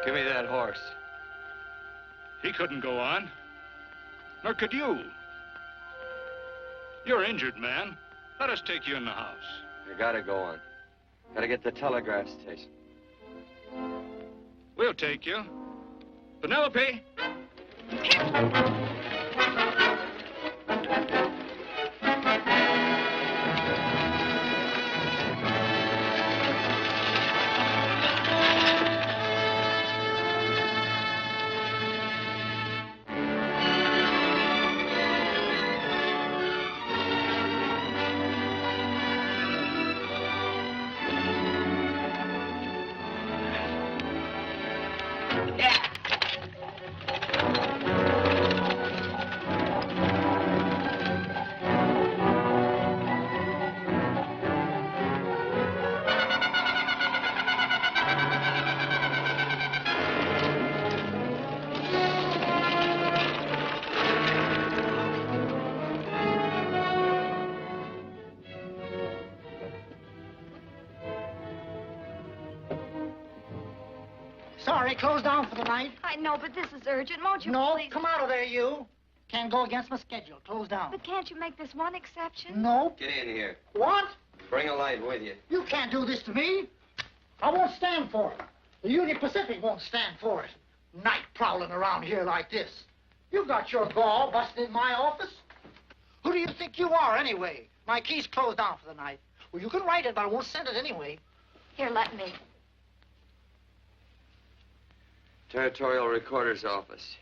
Give me that horse. He couldn't go on. Nor could you. You're injured, man. Let us take you in the house. You gotta go on. Gotta get to the telegraph station. We'll take you. Penelope! Sorry, closed down for the night. I know, but this is urgent. Won't you No, please? come out of there, you. Can't go against my schedule. Closed down. But can't you make this one exception? No. Get in here. What? Bring a light with you. You can't do this to me. I won't stand for it. The Union Pacific won't stand for it. Night prowling around here like this. You've got your gall busting in my office. Who do you think you are, anyway? My key's closed down for the night. Well, you can write it, but I won't send it anyway. Here, let me. Territorial Recorder's Office.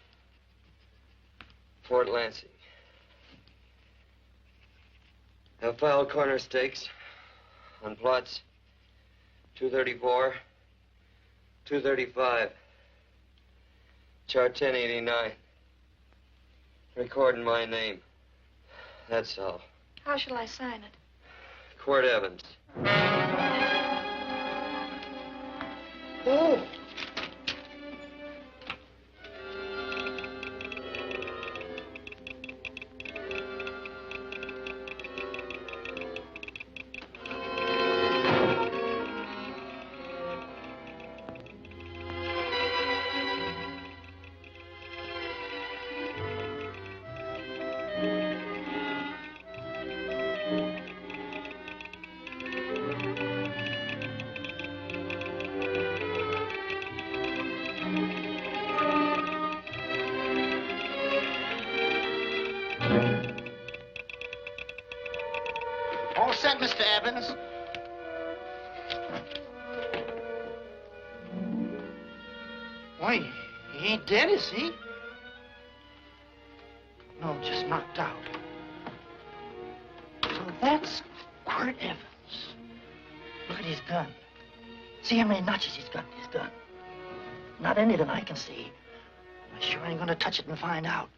Fort Lansing. Have filed corner stakes on plots 234, 235, chart 1089. Recording my name. That's all. How shall I sign it? Quirt Evans. Oh. All set, Mr. Evans. Why, he ain't dead, is he? No, just knocked out. So that's Quirt Evans. Look at his gun. See how many notches he's got in his gun. Not any that I can see. I sure ain't gonna touch it and find out.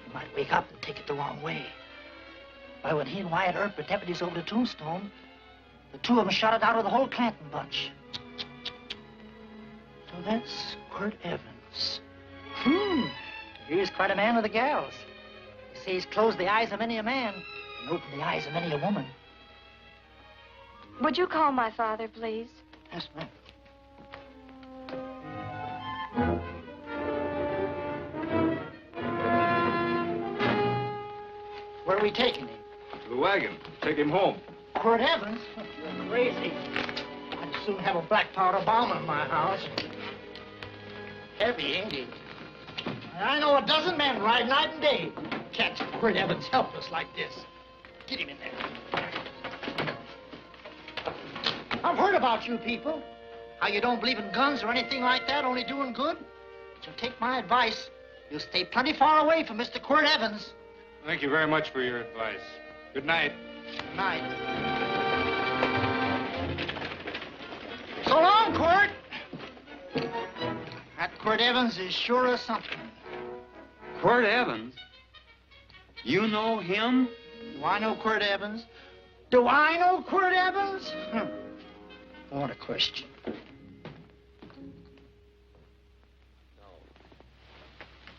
He might wake up and take it the wrong way. Why, when he and Wyatt Earp were deputies over to Tombstone, the two of them shot it out of the whole Clanton bunch. So that's Quirt Evans. He's quite a man with the gals. You see, he's closed the eyes of many a man and opened the eyes of many a woman. Would you call my father, please? Yes, ma'am. Where are we taking him? To the wagon. Take him home. Quirt Evans? You're crazy. I'd soon have a black powder bomb in my house. Heavy, ain't he? I know a dozen men ride night and day. Catch Quirt Evans helpless like this. Get him in there. I've heard about you people. How you don't believe in guns or anything like that, only doing good. But you'll take my advice. You'll stay plenty far away from Mr. Quirt Evans. Thank you very much for your advice. Good night. Good night. So long, Quirt. That Quirt Evans is sure of something. Quirt Evans? You know him? Do I know Quirt Evans? Do I know Quirt Evans? What a question. No.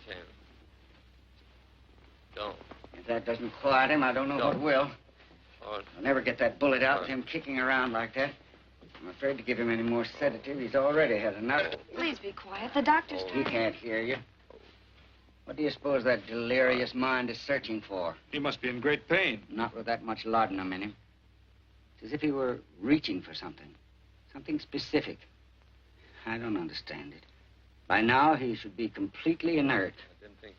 Sam. Don't. If that doesn't quiet him, I don't know what will. Oh, I'll never get that bullet out with him kicking around like that. I'm afraid to give him any more sedative. He's already had enough. Please be quiet. The doctor's He can't hear you. What do you suppose that delirious mind is searching for? He must be in great pain. Not with that much laudanum in him. It's as if he were reaching for something. Something specific. I don't understand it. By now, he should be completely inert. I didn't think.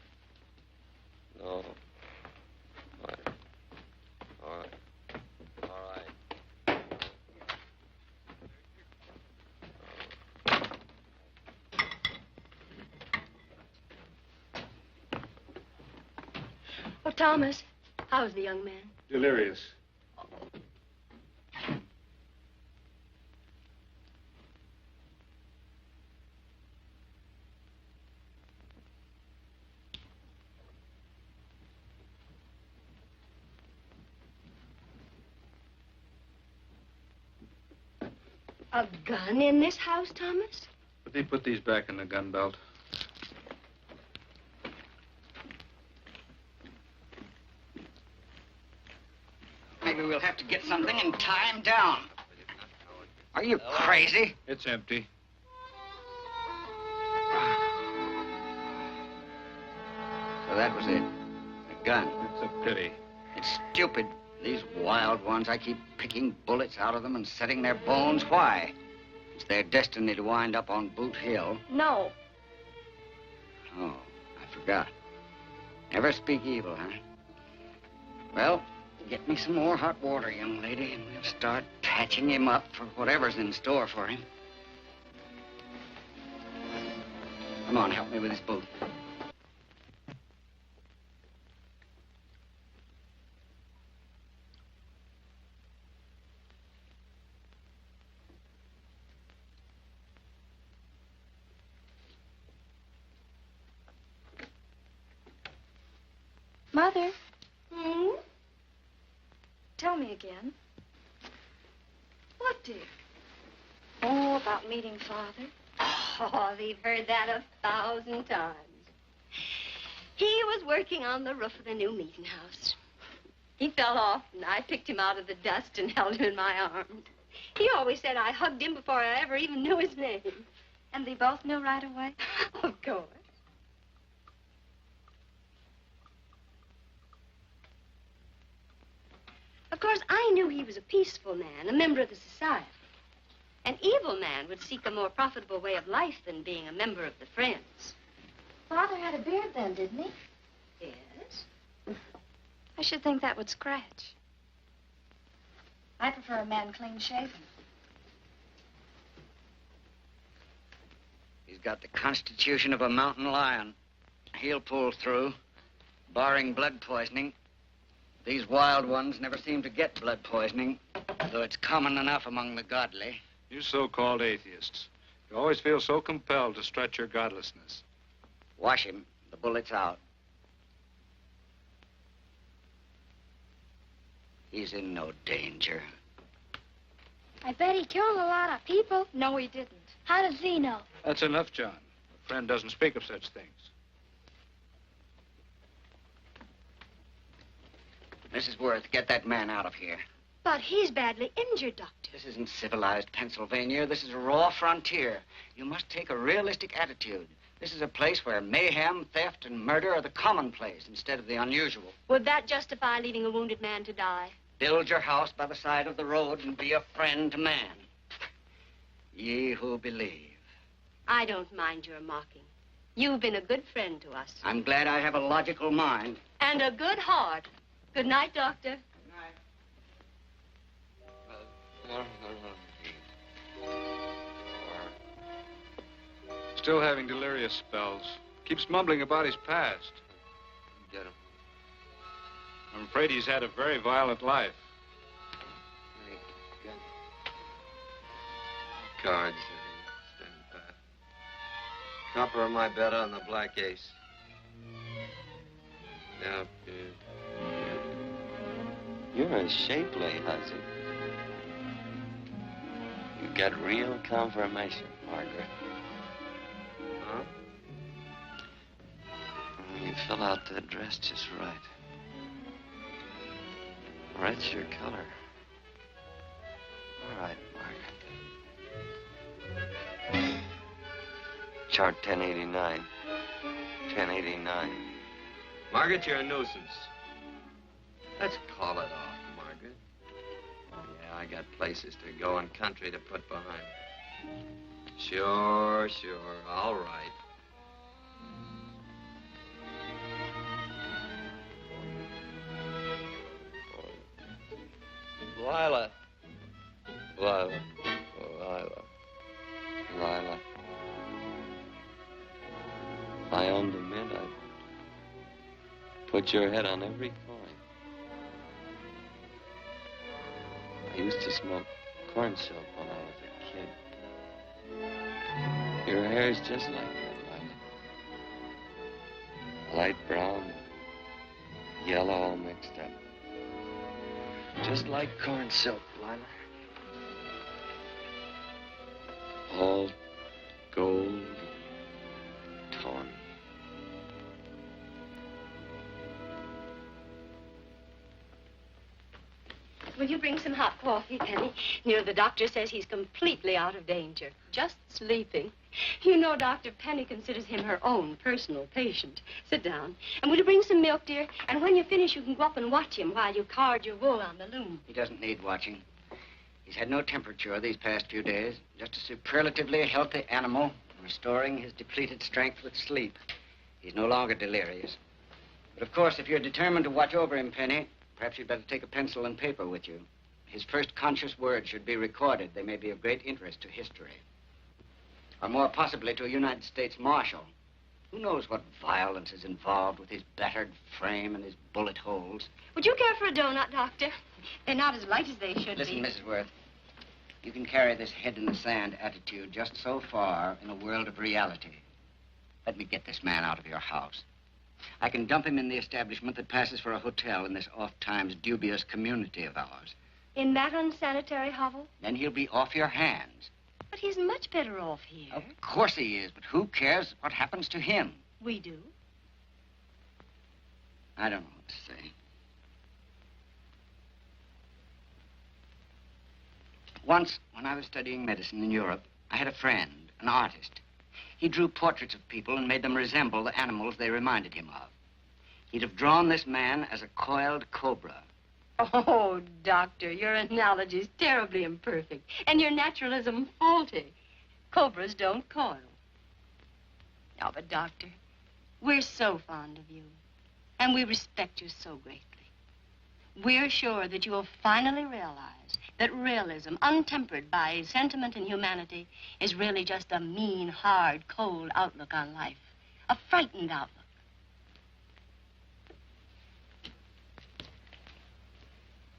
No. All right. All right. All right. Oh, Thomas, how's the young man? Delirious. A gun in this house, Thomas? But they put these back in the gun belt. Maybe we'll have to get something and tie him down. Are you crazy? It's empty. So that was it. A gun. It's a pity. It's stupid. These wild ones, I keep picking bullets out of them and setting their bones. Why? It's their destiny to wind up on Boot Hill. No. Oh, I forgot. Never speak evil, huh? Well, get me some more hot water, young lady, and we'll start patching him up for whatever's in store for him. Come on, help me with his boot. Mother, Tell me again. what, dear? Oh, about meeting Father. Oh, we've heard that 1,000 times. He was working on the roof of the new meeting house. He fell off, and I picked him out of the dust and held him in my arms. He always said I hugged him before I ever even knew his name. And they both knew right away? Of course. Of course, I knew he was a peaceful man, a member of the society. An evil man would seek a more profitable way of life than being a member of the Friends. Father had a beard then, didn't he? Yes? I should think that would scratch. I prefer a man clean-shaven. He's got the constitution of a mountain lion. He'll pull through, barring blood poisoning. These wild ones never seem to get blood poisoning, though it's common enough among the godly. You so-called atheists. You always feel so compelled to strut your godlessness. Wash him. The bullet's out. He's in no danger. I bet he killed a lot of people. No, he didn't. How does he know? That's enough, John. A friend doesn't speak of such things. Mrs. Worth, get that man out of here. But he's badly injured, Doctor. This isn't civilized Pennsylvania. This is a raw frontier. You must take a realistic attitude. This is a place where mayhem, theft, and murder are the commonplace instead of the unusual. Would that justify leaving a wounded man to die? Build your house by the side of the road and be a friend to man. Ye who believe. I don't mind your mocking. You've been a good friend to us. I'm glad I have a logical mind. And a good heart. Good night, Doctor. Still having delirious spells. Keeps mumbling about his past. Get him. I'm afraid he's had a very violent life. Hey, gun. Cards. Stand pat. Copper on my bet on the black ace. Now, you're a shapely hussy. You got real confirmation, Margaret. Huh? You fill out that dress just right. Red's your color. All right, Margaret. Chart 1089. 1089. Margaret, you're a nuisance. Let's call it off, Margaret. Yeah, I got places to go and country to put behind. Sure. All right. Lila. If I owned a mint, I'd put your head on every coin. I used to smoke corn silk when I was a kid. Your hair's just like that, Lila. Light brown, yellow all mixed up. Just like corn silk, Lila. All gold, tawny. Will you bring some hot coffee, Penny? You know, the doctor says he's completely out of danger. Just sleeping. You know, Dr. Penny considers him her own personal patient. Sit down. And will you bring some milk, dear? And when you finish, you can go up and watch him while you card your wool on the loom. He doesn't need watching. He's had no temperature these past few days. Just a superlatively healthy animal, restoring his depleted strength with sleep. He's no longer delirious. But, of course, if you're determined to watch over him, Penny, perhaps you'd better take a pencil and paper with you. His first conscious words should be recorded. They may be of great interest to history. Or more possibly to a United States Marshal. Who knows what violence is involved with his battered frame and his bullet holes. Would you care for a donut, Doctor? They're not as light as they should Listen, be. Mrs. Worth. You can carry this head-in-the-sand attitude just so far in a world of reality. Let me get this man out of your house. I can dump him in the establishment that passes for a hotel in this oft-times dubious community of ours. In that unsanitary hovel? Then he'll be off your hands. But he's much better off here. Of course he is, but who cares what happens to him? We do. I don't know what to say. Once, when I was studying medicine in Europe, I had a friend, an artist. He drew portraits of people and made them resemble the animals they reminded him of. He'd have drawn this man as a coiled cobra. Oh, Doctor, your analogy's terribly imperfect, and your naturalism faulty. Cobras don't coil. Now, but, Doctor, we're so fond of you, and we respect you so greatly. We're sure that you'll finally realize that realism, untempered by sentiment and humanity, is really just a mean, hard, cold outlook on life. A frightened outlook.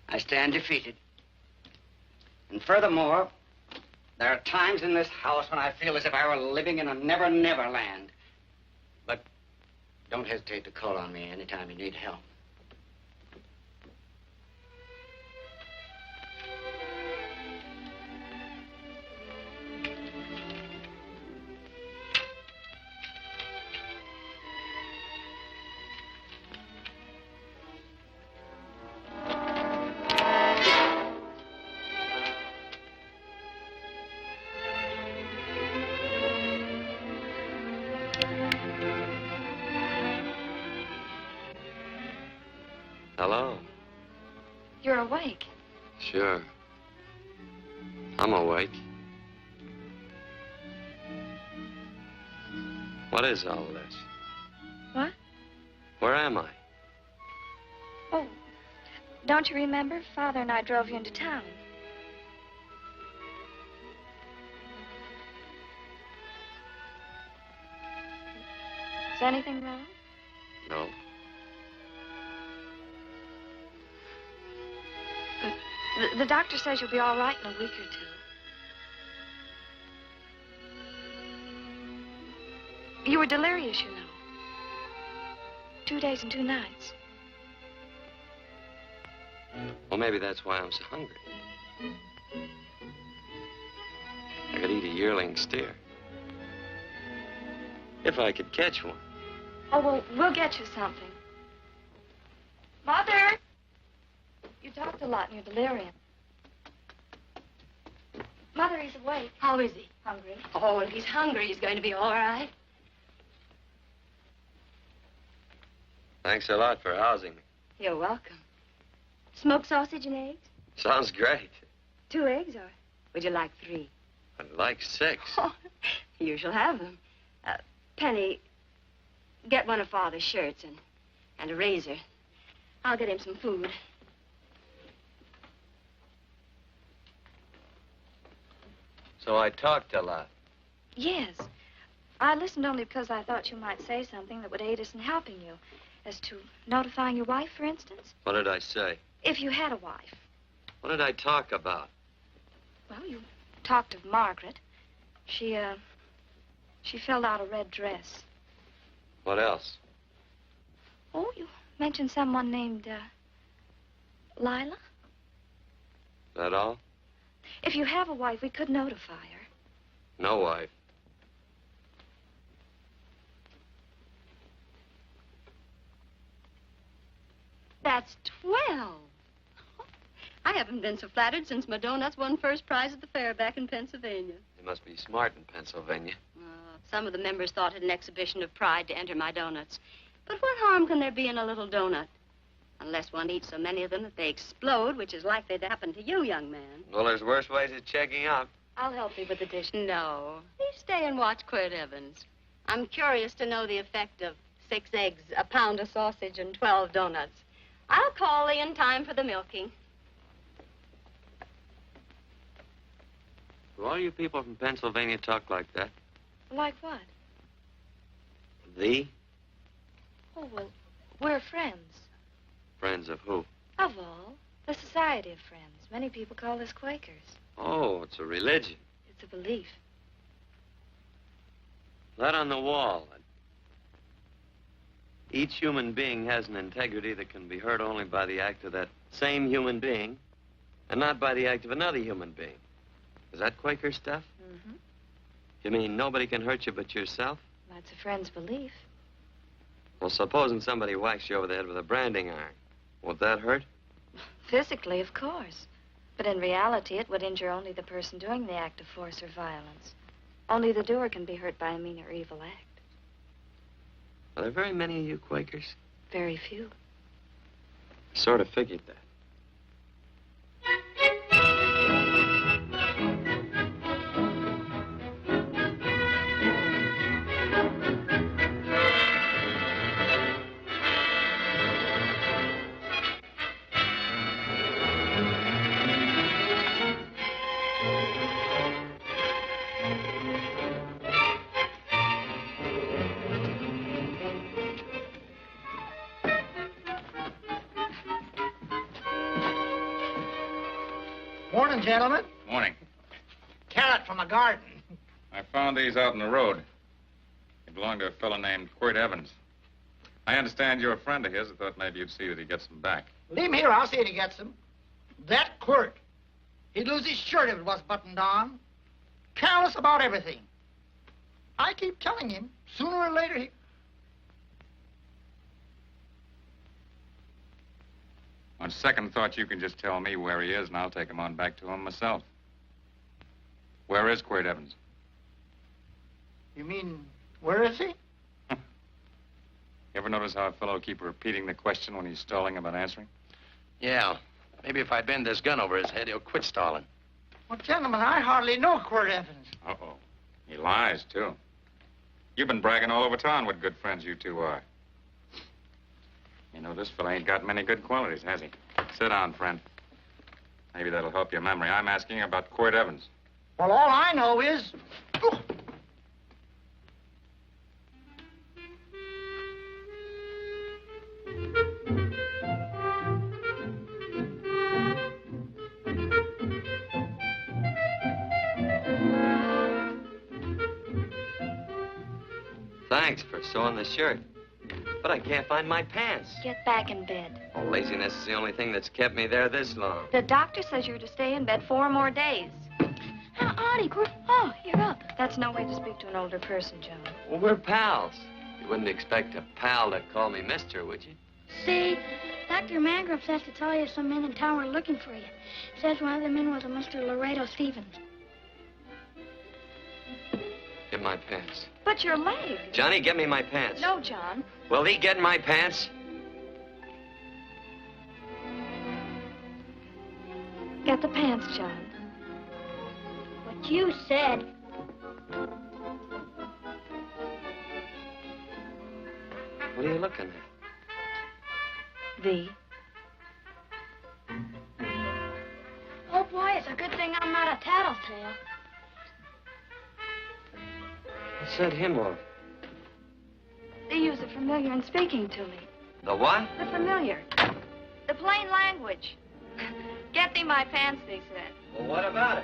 I stand defeated. And furthermore, there are times in this house when I feel as if I were living in a never-never land. But don't hesitate to call on me anytime you need help. Hello? You're awake. Sure. I'm awake. What is all this? What? Where am I? Oh, don't you remember? Father and I drove you into town. Is anything wrong? No. The doctor says you'll be all right in a week or two. You were delirious, you know. 2 days and 2 nights. Well, maybe that's why I'm so hungry. I could eat a yearling steer. If I could catch one. Oh, well, we'll get you something. Mother! You talked a lot in your delirium. Mother, he's awake. How is he? Hungry. Oh, if he's hungry, he's going to be all right. Thanks a lot for housing me. You're welcome. Smoked sausage and eggs? Sounds great. 2 eggs, or would you like 3? I'd like 6. Oh, you shall have them. Penny, get one of Father's shirts and a razor. I'll get him some food. So I talked a lot. Yes. I listened only because I thought you might say something that would aid us in helping you. As to notifying your wife, for instance. What did I say? If you had a wife. What did I talk about? Well, you talked of Margaret. She filled out a red dress. What else? Oh, you mentioned someone named, Lila? That all? If you have a wife, we could notify her. No wife. That's 12. I haven't been so flattered since my donuts won first prize at the fair back in Pennsylvania. You must be smart in Pennsylvania. Some of the members thought it an exhibition of pride to enter my donuts. But what harm can there be in a little donut? Unless one eats so many of them that they explode, which is likely to happen to you, young man. Well, there's worse ways of checking out. I'll help you with the dish. No. You stay and watch Quirt Evans. I'm curious to know the effect of 6 eggs, a pound of sausage, and 12 donuts. I'll call you in time for the milking. Do all you people from Pennsylvania talk like that? Like what? Thee? Oh, well, we're friends. Friends of who? Of all. The Society of Friends. Many people call us Quakers. Oh, it's a religion. It's a belief. That on the wall. Each human being has an integrity that can be hurt only by the act of that same human being, and not by the act of another human being. Is that Quaker stuff? Mm-hmm. You mean nobody can hurt you but yourself? That's a friend's belief. Well, supposing somebody whacks you over the head with a branding iron. Won't that hurt? Physically, of course. But in reality, it would injure only the person doing the act of force or violence. Only the doer can be hurt by a mean or evil act. Are there very many of you Quakers? Very few. Sort of figured that. Morning, gentlemen. Morning. Carrot from a garden. I found these out in the road. They belong to a fellow named Quirt Evans. I understand you're a friend of his. I thought maybe you'd see that he gets them back. Leave him here. I'll see if he gets them. That Quirt. He'd lose his shirt if it was buttoned on. Careless about everything. I keep telling him, sooner or later he... On second thought, you can just tell me where he is, and I'll take him on back to him myself. Where is Quirt Evans? You mean, where is he? You ever notice how a fellow keep repeating the question when he's stalling about answering? Yeah. Maybe if I bend this gun over his head, he'll quit stalling. Well, gentlemen, I hardly know Quirt Evans. Uh-oh. He lies, too. You've been bragging all over town what good friends you two are. You know, this fella ain't got many good qualities, has he? Sit down, friend. Maybe that'll help your memory. I'm asking about Quirt Evans. Well, all I know is... Oh. Thanks for sewing the shirt. But I can't find my pants. Get back in bed. Oh, laziness is the only thing that's kept me there this long. The doctor says you're to stay in bed 4 more days. Auntie, oh, you're up. That's no way to speak to an older person, Joan. Well, we're pals. You wouldn't expect a pal to call me mister, would you? See, Dr. Mangrove says to tell you some men in town are looking for you. Says one of the men was a Mr. Laredo Stevens. get my pants. But your leg. Johnny, get me my pants. No, John. Will he get my pants? Get the pants, John. What you said. What are you looking at? V. Oh, boy, it's a good thing I'm not a tattletale. What's that hymn of? They use the familiar in speaking to me. The what? The familiar. The plain language. Get thee my pants, they said. Well, what about it?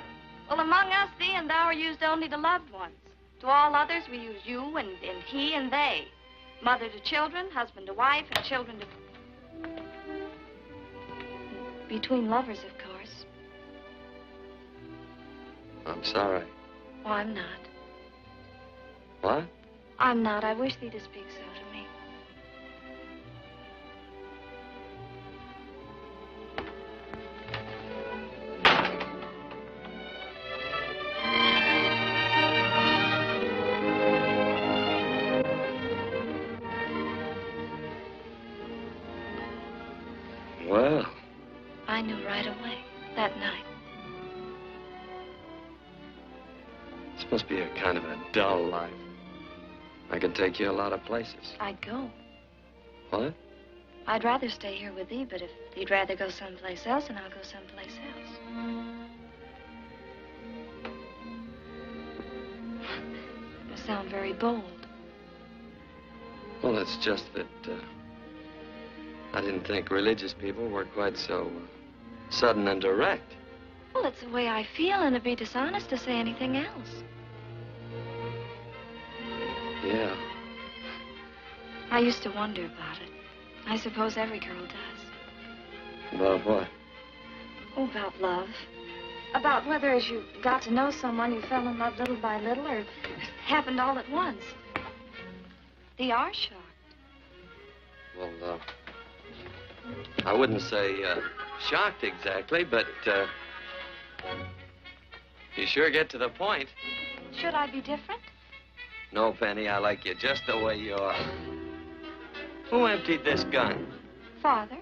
Well, among us, thee and thou are used only to loved ones. To all others, we use you and he and they. Mother to children, husband to wife, and children to... Between lovers, of course. I'm sorry. Oh, I'm not. What? I'm not. I wish thee to speak so to me. Well, I knew right away, that night. this must be a kind of a dull life. I could take you a lot of places. I'd go. What? I'd rather stay here with thee, but if you'd rather go someplace else, then I'll go someplace else. You sound very bold. Well, it's just that I didn't think religious people were quite so sudden and direct. Well, it's the way I feel, and it'd be dishonest to say anything else. Yeah. I used to wonder about it. I suppose every girl does. About what? Oh, about love. About whether as you got to know someone, you fell in love little by little, or it happened all at once. They are shocked. Well, I wouldn't say shocked exactly, but you sure get to the point. Should I be different? No, Penny, I like you just the way you are. Who emptied this gun? Father.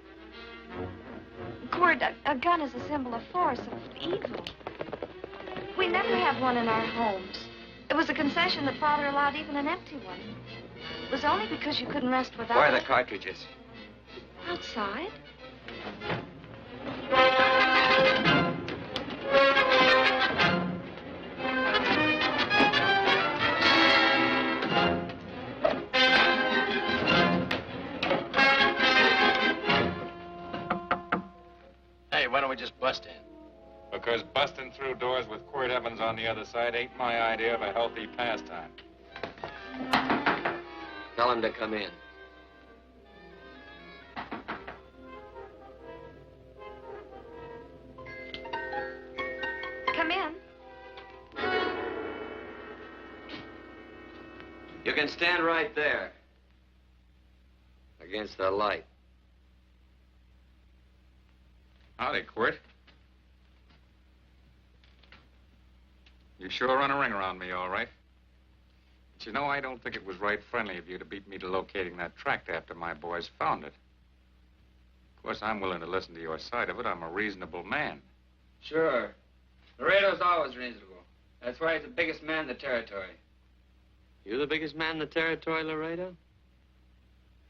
Cord, a gun is a symbol of force, of evil. We never had one in our homes. It was a concession that Father allowed even an empty one. It was only because you couldn't rest without Where are the it. cartridges? Outside. Hey, why don't we just bust in? Because busting through doors with Quirt Evans on the other side ain't my idea of a healthy pastime. Tell him to come in. Come in. You can stand right there. Against the light. Howdy, Quirt. You sure run a ring around me, all right. But you know, I don't think it was right friendly of you to beat me to locating that tract after my boys found it. Of course, I'm willing to listen to your side of it. I'm a reasonable man. Sure. Laredo's always reasonable. That's why he's the biggest man in the territory. You the biggest man in the territory, Laredo?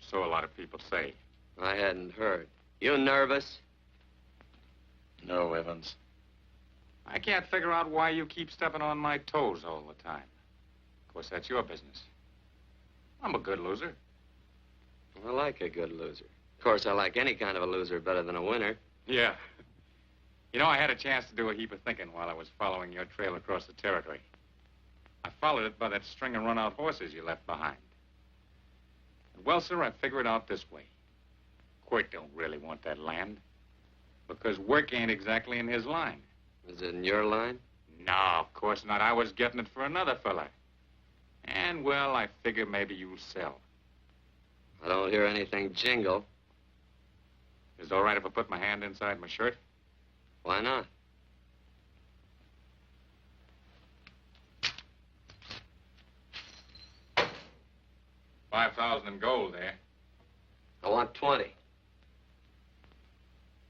So a lot of people say. I hadn't heard. You nervous? No, Evans. I can't figure out why you keep stepping on my toes all the time. Of course, that's your business. I'm a good loser. I like a good loser. Of course, I like any kind of a loser better than a winner. Yeah. You know, I had a chance to do a heap of thinking while I was following your trail across the territory. I followed it by that string of run-out horses you left behind. Well, sir, I figure it out this way. Quirt don't really want that land. Because work ain't exactly in his line. Is it in your line? No, of course not. I was getting it for another fella. And, well, I figure maybe you'll sell. I don't hear anything jingle. Is it all right if I put my hand inside my shirt? Why not? 5,000 in gold there. I want 20.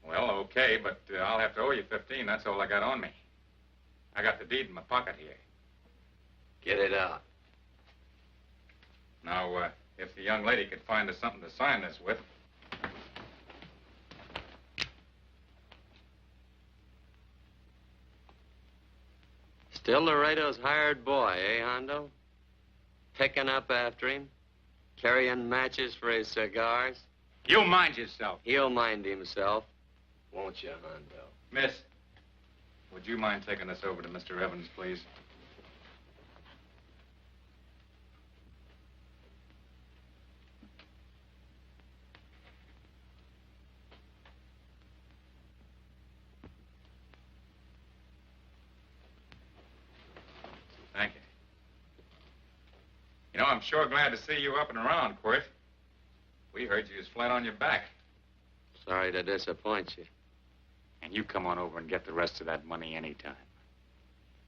Well, okay, but I'll have to owe you 15. That's all I got on me. I got the deed in my pocket here. Get it out. Now, if the young lady could find us something to sign this with. Still Laredo's hired boy, eh, Hondo? Picking up after him? Carrying matches for his cigars? You mind yourself. He'll mind himself. Won't you, Hondo? Miss, would you mind taking us over to Mr. Evans, please? Thank you. You know, I'm sure glad to see you up and around, Quirt. We heard you was flat on your back. Sorry to disappoint you. And you come on over and get the rest of that money anytime.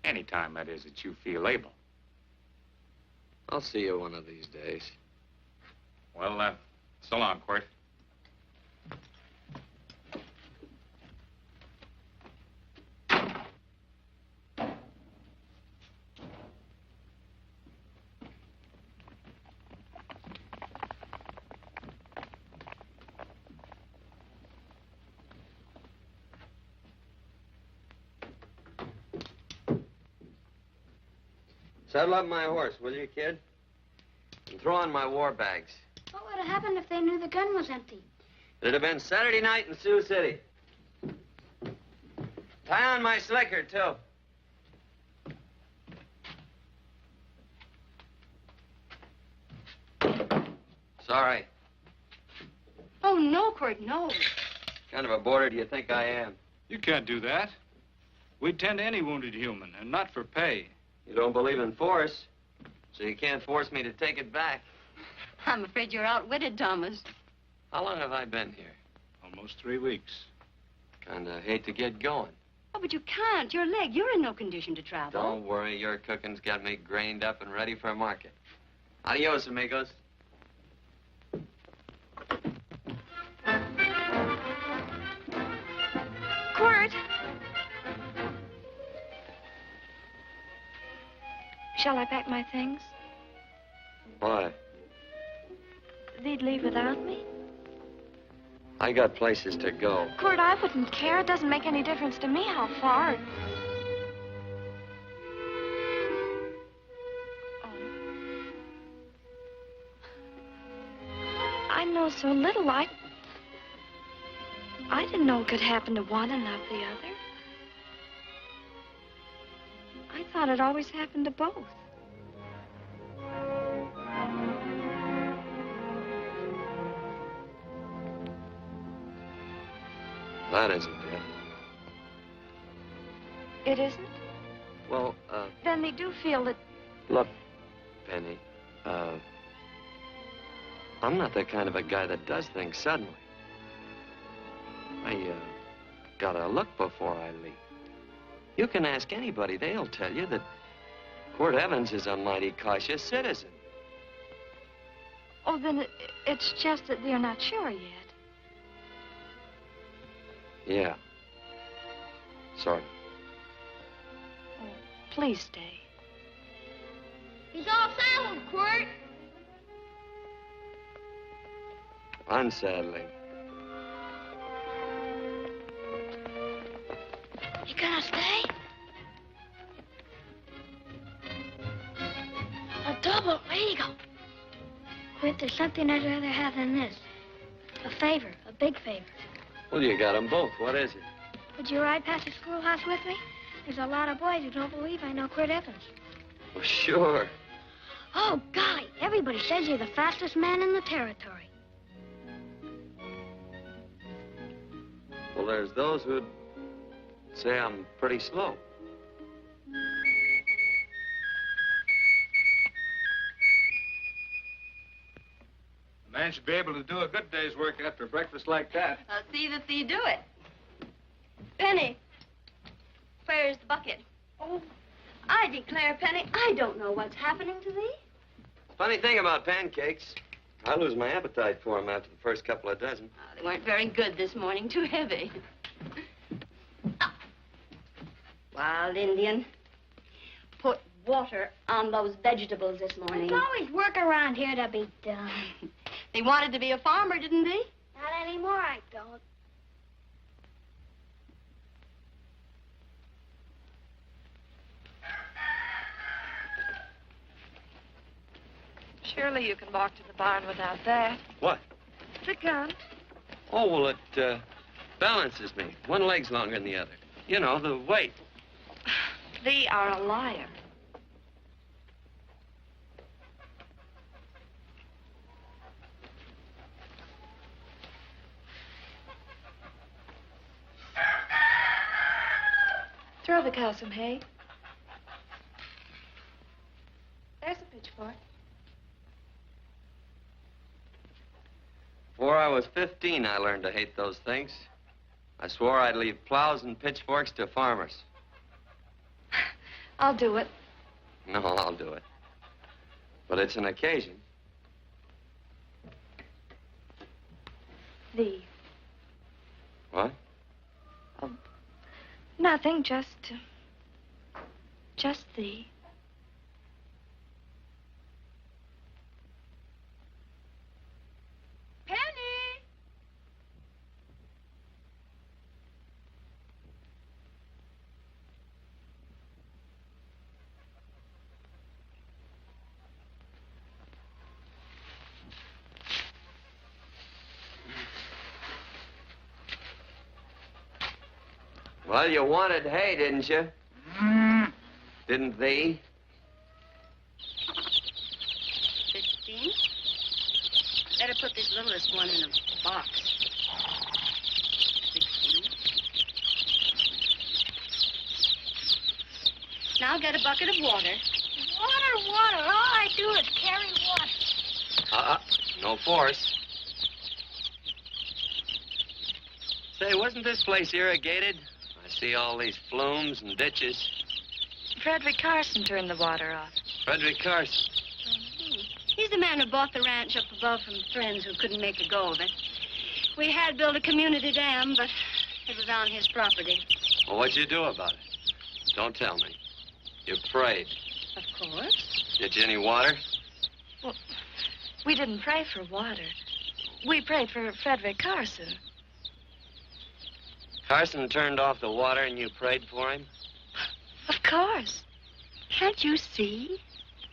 Anytime, that is, that you feel able. I'll see you one of these days. Well, so long, Quirt. Saddle up my horse, will you, kid? And throw on my war bags. What would have happened if they knew the gun was empty? It'd have been Saturday night in Sioux City. Tie on my slicker, too. Sorry. Oh, no, Quirt, no. What kind of a boarder do you think I am? You can't do that. We'd tend to any wounded human, and not for pay. You don't believe in force, so you can't force me to take it back. I'm afraid you're outwitted, Thomas. How long have I been here? Almost 3 weeks. Kinda hate to get going. Oh, but you can't. Your leg, you're in no condition to travel. Don't worry, your cooking's got me grained up and ready for market. Adios, amigos. Quirt! Shall I pack my things? Why? They'd leave without me? I got places to go. Quirt, I wouldn't care. It doesn't make any difference to me how far. Oh. I know so little. I didn't know it could happen to one and not the other. I thought it always happened to both. That isn't it. It isn't? Well, Then they do feel that... look, Penny, I'm not the kind of a guy that does things suddenly. I, gotta look before I leap. You can ask anybody. They'll tell you that Quirt Evans is a mighty cautious citizen. Oh, then it's just that they're not sure yet. Yeah. Sort of. Oh, please stay. He's all saddled, Quirt. Unsaddling. You gonna stay? A double eagle. Quirt, there's something I'd rather have than this. A favor, a big favor. Well, you got them both. What is it? Would you ride past the schoolhouse with me? There's a lot of boys who don't believe I know Quirt Evans. Well, sure. Oh, golly, everybody says you're the fastest man in the territory. Well, there's those who'd say I'm pretty slow. A man should be able to do a good day's work after breakfast like that. I'll see that you do it. Penny, where's the bucket? Oh, I declare, Penny, I don't know what's happening to thee. Funny thing about pancakes, I lose my appetite for them after the first couple of dozen. Oh, they weren't very good this morning. Too heavy. Wild Indian. Put water on those vegetables this morning. There's always work around here to be done. They wanted to be a farmer, didn't they? Not anymore, I don't. Surely you can walk to the barn without that. What? The gun. Oh, well, it balances me. One leg's longer than the other. You know, the weight. Thee are a liar. Throw the cow some hay. There's a pitchfork. Before I was 15, I learned to hate those things. I swore I'd leave plows and pitchforks to farmers. I'll do it. No, I'll do it. But it's an occasion. Thee. What? Oh, nothing, just thee. Penny! Well, you wanted hay, didn't you? Didn't thee? 15. Better put this littlest one in a box. 16. Now get a bucket of water. Water. All I do is carry water. No force. Say, wasn't this place irrigated? I see all these flumes and ditches. Frederick Carson turned the water off. Frederick Carson. He's the man who bought the ranch up above from friends who couldn't make a go of it. We had built a community dam, but it was on his property. Well, what'd you do about it? Don't tell me. You prayed. Of course. Get you any water? Well, we didn't pray for water. We prayed for Frederick Carson. Carson turned off the water and you prayed for him? Of course. Can't you see?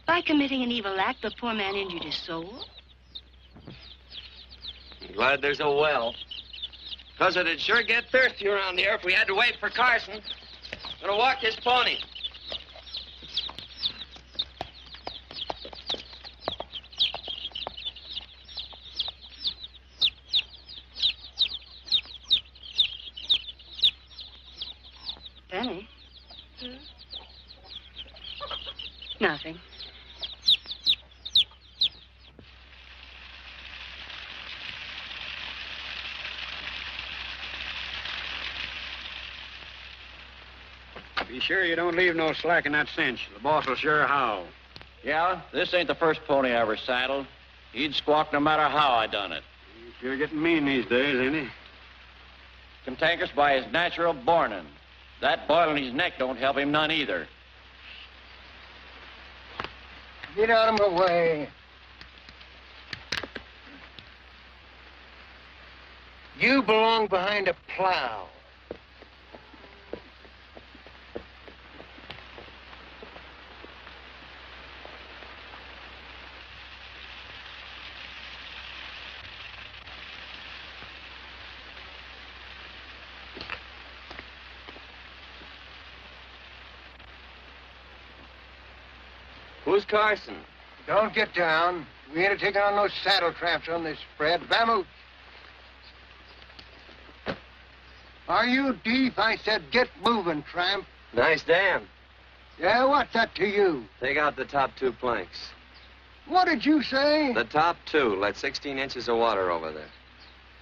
By committing an evil act, the poor man injured his soul. I'm glad there's a well. Because it'd sure get thirsty around here if we had to wait for Carson. Gonna walk his pony. Penny? Nothing. Be sure you don't leave no slack in that cinch. The boss will sure howl. Yeah, this ain't the first pony I ever saddled. He'd squawk no matter how I done it. He's sure getting mean these days, ain't he? Cantankerous by his natural borning. That boil in his neck don't help him none either. Get out of my way. You belong behind a plow. Who's Carson? Don't get down. We ain't taking on no saddle tramps on this spread. Vamoose. Are you deep? I said get moving, tramp. Nice dam. Yeah, what's that to you? Take out the top 2 planks. What did you say? The top 2. Let 16 inches of water over there.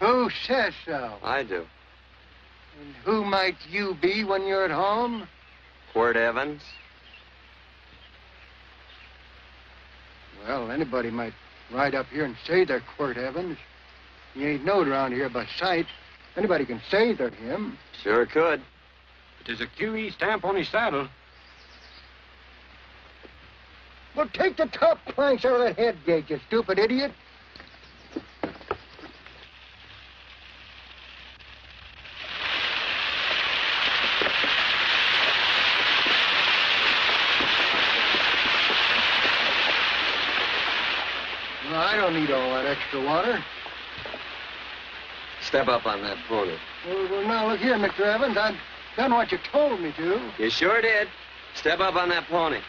Who says so? I do. And who might you be when you're at home? Quirt Evans. Well, anybody might ride up here and say they're Quirt Evans. He ain't knowed around here by sight. Anybody can say they're him. Sure could. But there's a QE stamp on his saddle. Well, take the top planks out of that head gate, you stupid idiot. No, I don't need all that extra water. Step up on that pony. Well, now, look here, Mr. Evans. I've done what you told me to. You sure did. Step up on that pony.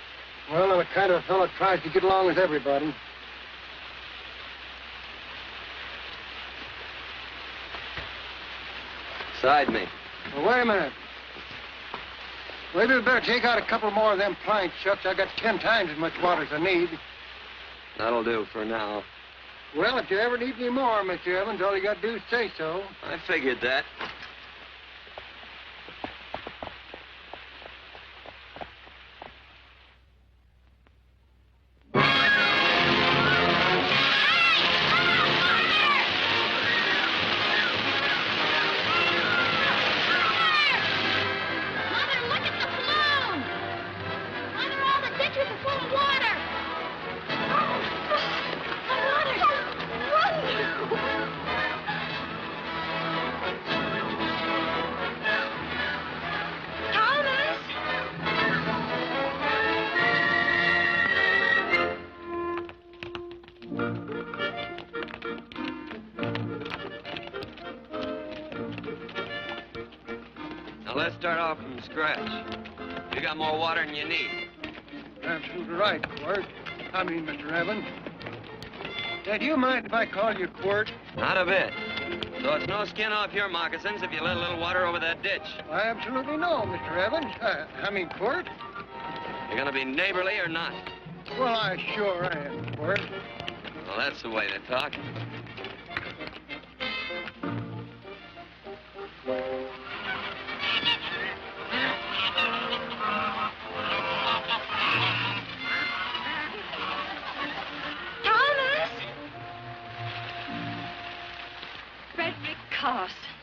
Well, I'm the kind of fellow that tries to get along with everybody. Side me. Well, wait a minute. Maybe we better take out a couple more of them planks, Shucks. I got 10 times as much water as I need. That'll do for now. Well, if you ever need any more, Mr. Evans, all you got to do is say so. I figured that. Let's start off from scratch. You got more water than you need. Absolutely right, Quirt. I mean, Mr. Evans. Yeah, do you mind if I call you Quirt? Not a bit. So it's no skin off your moccasins if you let a little water over that ditch. I absolutely know, Mr. Evans. I mean, Quirt. You gonna be neighborly or not? Well, I sure am, Quirt. Well, that's the way to talk.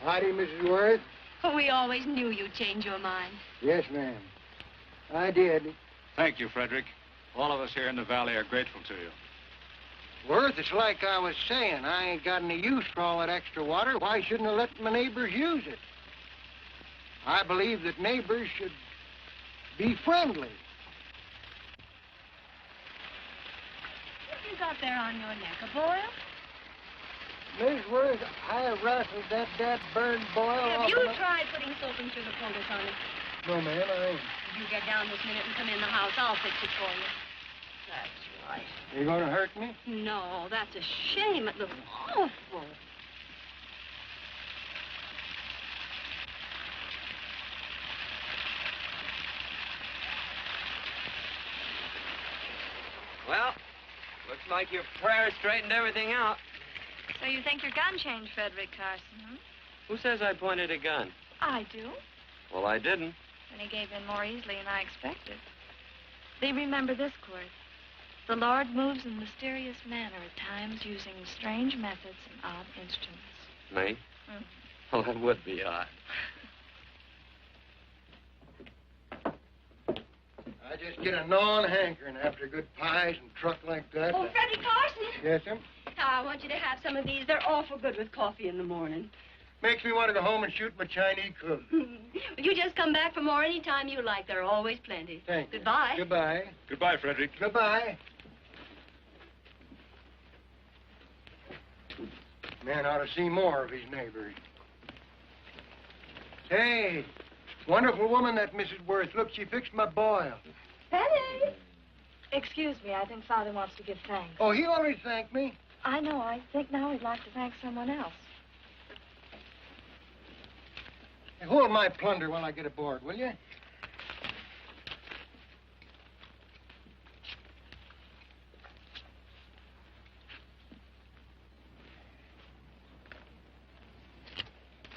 Howdy, Mrs. Worth. Oh, we always knew you'd change your mind. Yes, ma'am. I did. Thank you, Frederick. All of us here in the valley are grateful to you. Worth, it's like I was saying. I ain't got any use for all that extra water. Why shouldn't I let my neighbors use it? I believe that neighbors should be friendly. What you got there on your neck, a boil? Miss Worth, I rustled that burned boil Have off you of my... tried putting soap and sugar poultice on it? No, ma'am, I ain't. You get down this minute and come in the house. I'll fix it for you. That's right. You gonna hurt me? No, that's a shame. It looks awful. Well, looks like your prayers straightened everything out. So you think your gun changed, Frederick Carson, huh? Who says I pointed a gun? I do. Well, I didn't. And he gave in more easily than I expected. They remember this, Quirt. The Lord moves in mysterious manner at times using strange methods and odd instruments. Me? Mm. Well, that would be odd. I just get a gnawing hankering after good pies and truck like that. Oh, Freddie Carson. Yes, ma'am? I want you to have some of these. They're awful good with coffee in the morning. Makes me want to go home and shoot my Chinese cook. You just come back for more any time you like. There are always plenty. Thank you. Goodbye. Goodbye. Goodbye, Frederick. Goodbye. Man ought to see more of his neighbors. Hey, wonderful woman, that Mrs. Worth. Look, she fixed my boil. Penny. Excuse me, I think Father wants to give thanks. Oh, he already thanked me. I know. I think now he'd like to thank someone else. Hey, hold my plunder while I get aboard, will you?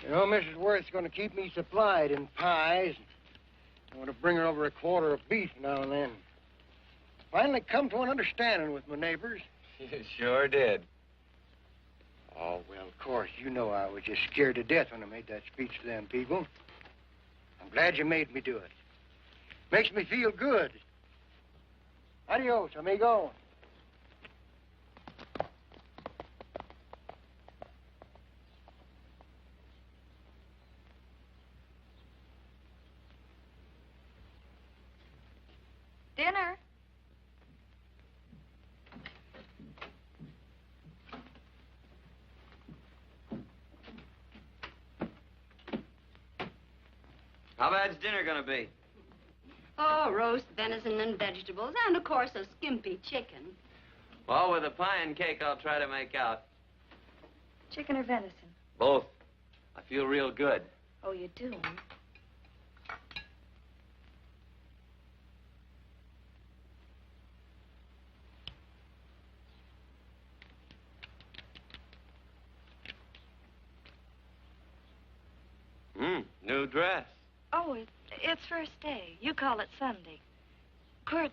You know, Mrs. Worth's going to keep me supplied in pies. I want to bring her over a quarter of beef now and then. finally come to an understanding with my neighbors. You sure did. Oh, well, of course, you know I was just scared to death when I made that speech to them people. I'm glad you made me do it. Makes me feel good. Adios, amigo. Dinner. How bad's dinner gonna be? Oh, roast venison and vegetables, and, of course, a skimpy chicken. Well, with the pie and cake, I'll try to make out. Chicken or venison? Both. I feel real good. Oh, you do? New dress. Oh, it's first day. You call it Sunday. Kurt,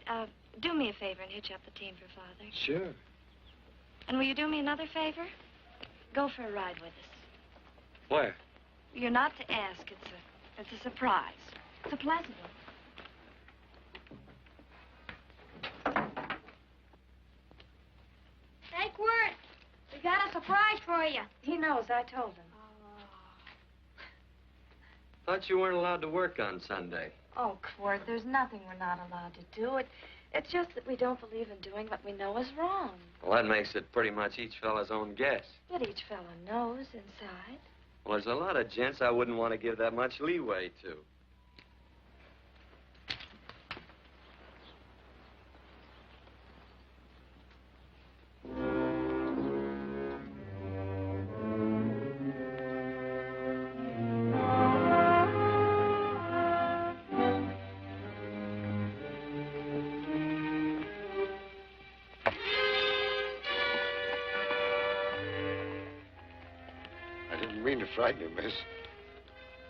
do me a favor and hitch up the team for Father. Sure. And will you do me another favor? Go for a ride with us. Where? You're not to ask. It's a surprise. It's a pleasant one. Hey, Quirt, we got a surprise for you. He knows. I told him. Thought you weren't allowed to work on Sunday. Oh, Quirt, there's nothing we're not allowed to do. It's just that we don't believe in doing what we know is wrong. Well, that makes it pretty much each fella's own guess. But each fellow knows inside. Well, there's a lot of gents I wouldn't want to give that much leeway to. Frighten you, miss.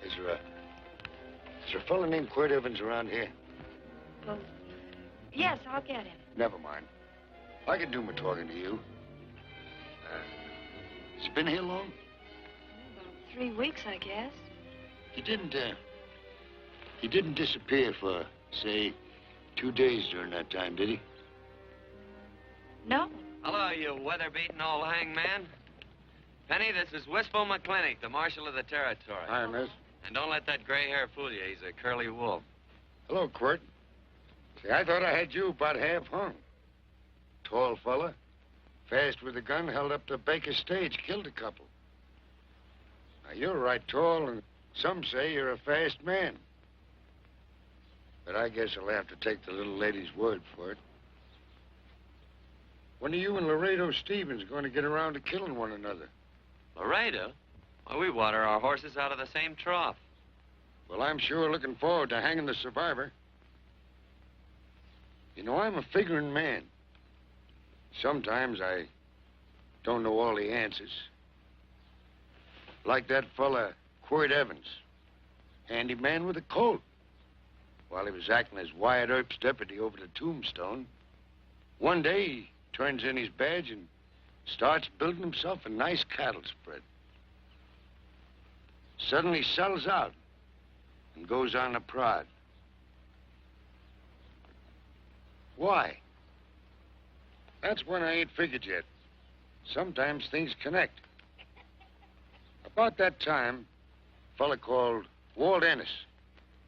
Is there a fellow named Quirt Evans around here? Well, yes, I'll get him. Never mind. I can do my talking to you. Has he been here long? About 3 weeks, I guess. He didn't disappear for, say, 2 days during that time, did he? No. Hello, you weather-beaten old hangman. Penny, this is Wistful McClintock, the marshal of the territory. Hi, miss. And don't let that gray hair fool you. He's a curly wolf. Hello, Quirt. See, I thought I had you about half hung. Tall fella, fast with a gun, held up the Baker stage, killed a couple. Now, you're right tall, and some say you're a fast man. But I guess I'll have to take the little lady's word for it. When are you and Laredo Stevens going to get around to killing one another? Laredo? Well, we water our horses out of the same trough. Well, I'm sure looking forward to hanging the survivor. You know, I'm a figuring man. Sometimes I don't know all the answers. Like that fella, Quirt Evans. Handy man with a colt. While he was acting as Wyatt Earp's deputy over the Tombstone, one day he turns in his badge and starts building himself a nice cattle spread. Suddenly settles out and goes on a prod. Why? That's one I ain't figured yet. Sometimes things connect. About that time, a fella called Walt Ennis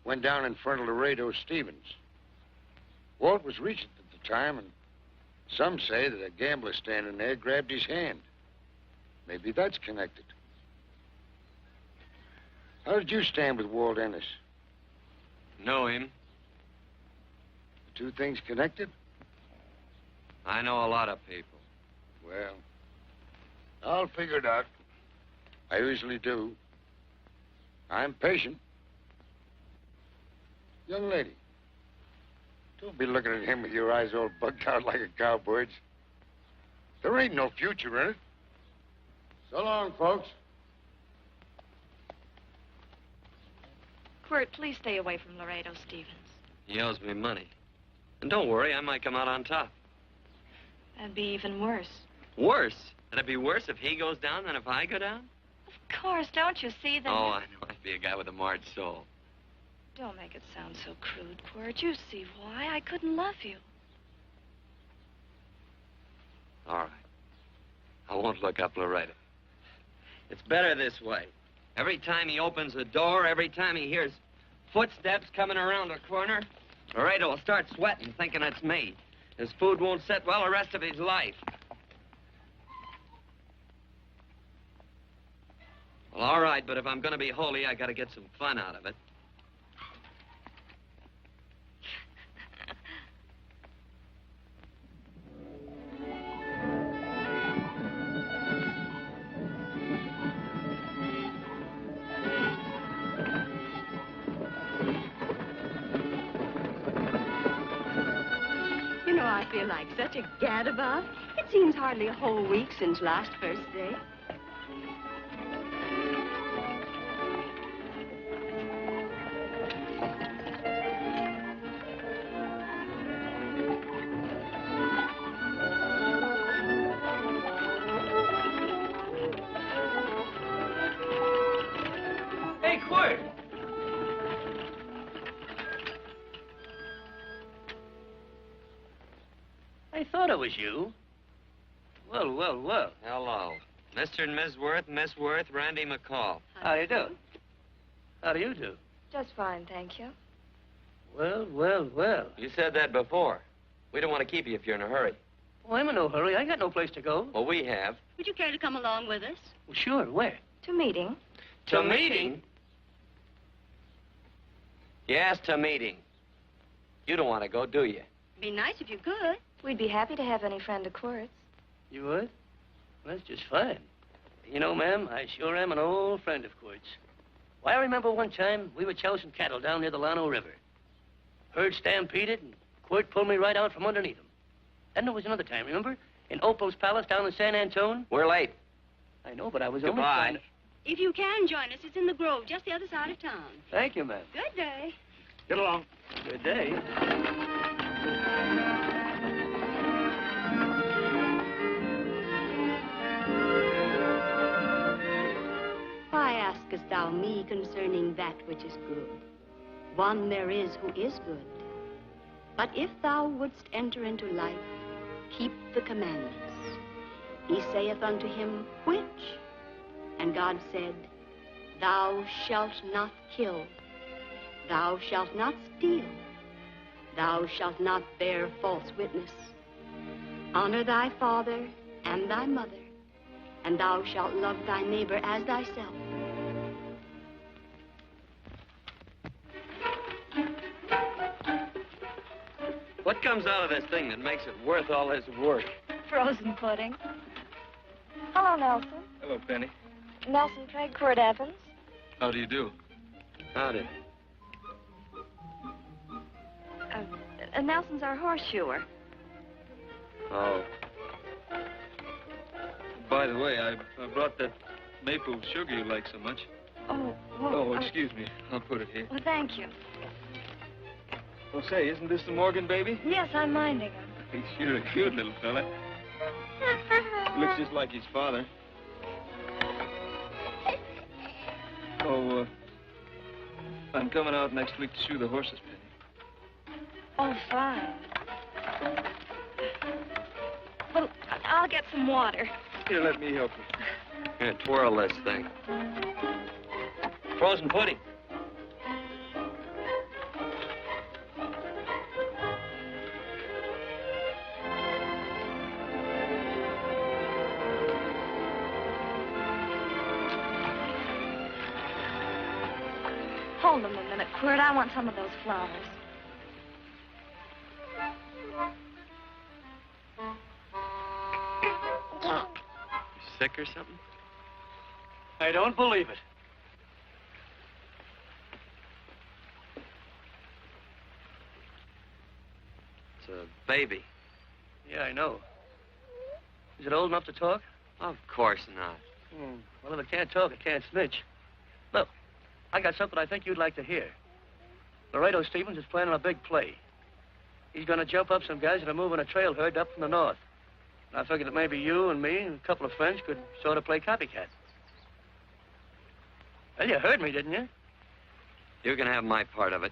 went down in front of Laredo Stevens. Walt was regent at the time, and some say that a gambler standing there grabbed his hand. Maybe that's connected. How did you stand with Walt Ennis? Know him. The two things connected? I know a lot of people. Well, I'll figure it out. I usually do. I'm patient. Young lady, don't be looking at him with your eyes all bugged out like a cowbird's. There ain't no future in it. So long, folks. Quirt, please stay away from Laredo Stevens. He owes me money. And don't worry, I might come out on top. That'd be even worse. Worse? That'd be worse if he goes down than if I go down? Of course, don't you see that? Oh, I know. I'd be a guy with a marred soul. Don't make it sound so crude, Quirt. You see why I couldn't love you. All right. I won't look up Laredo. It's better this way. Every time he opens the door, every time he hears footsteps coming around the corner, Laredo will start sweating, thinking it's me. His food won't sit well the rest of his life. Well, all right, but if I'm going to be holy, I got to get some fun out of it. You know, I feel like such a gadabout. It seems hardly a whole week since last first day. Hey, Quirt! I thought it was you. Well, well, well. Hello. Mr. and Miss Worth, Randy McCall. How do you do? How do you do? Just fine, thank you. Well, well, well. You said that before. We don't want to keep you if you're in a hurry. Well, I'm in no hurry. I got no place to go. Well, we have. Would you care to come along with us? Well, sure. Where? To meeting. To meeting? Yes, to meeting. You don't want to go, do you? Be nice if you could. We'd be happy to have any friend of Quirt's. You would? Well, that's just fine. You know, ma'am, I sure am an old friend of Quirt's. Why, I remember one time we were chousing cattle down near the Llano River. Herd stampeded, and Quirt pulled me right out from underneath him. Then there was another time, remember? In Opal's Palace down in San Antone. We're late. I know, but I was Goodbye. only trying to... If you can join us, it's in the Grove, just the other side of town. Thank you, ma'am. Good day. Get along. Good day. Why askest thou me concerning that which is good? One there is who is good. But if thou wouldst enter into life, keep the commandments. He saith unto him, which? And God said, Thou shalt not kill. Thou shalt not steal. Thou shalt not bear false witness. Honor thy father and thy mother, and thou shalt love thy neighbor as thyself. What comes out of this thing that makes it worth all this work? Frozen pudding. Hello, Nelson. Hello, Penny. Nelson Craig, Quirt Evans. How do you do? Howdy. Nelson's our horseshoer. Oh. By the way, I brought that maple sugar you like so much. Oh, well... Oh, excuse me. I'll put it here. Well, thank you. Well, say, isn't this the Morgan baby? Yes, I'm minding him. He's sure a cute little fella. Looks just like his father. Oh, I'm coming out next week to shoe the horses, Penny. Oh, fine. Well, I'll get some water. Here, let me help you. Here, twirl this thing. Frozen pudding. Hold them a minute, Quirt. I want some of those flowers. Sick or something? I don't believe it. It's a baby. Yeah, I know. Is it old enough to talk? Of course not. Well, if it can't talk, it can't snitch. Look, I got something I think you'd like to hear. Laredo Stevens is planning a big play. He's going to jump up some guys that are moving a trail herd up from the north. And I figured that maybe you and me and a couple of friends could sort of play copycat. Well, you heard me, didn't you? You can have my part of it.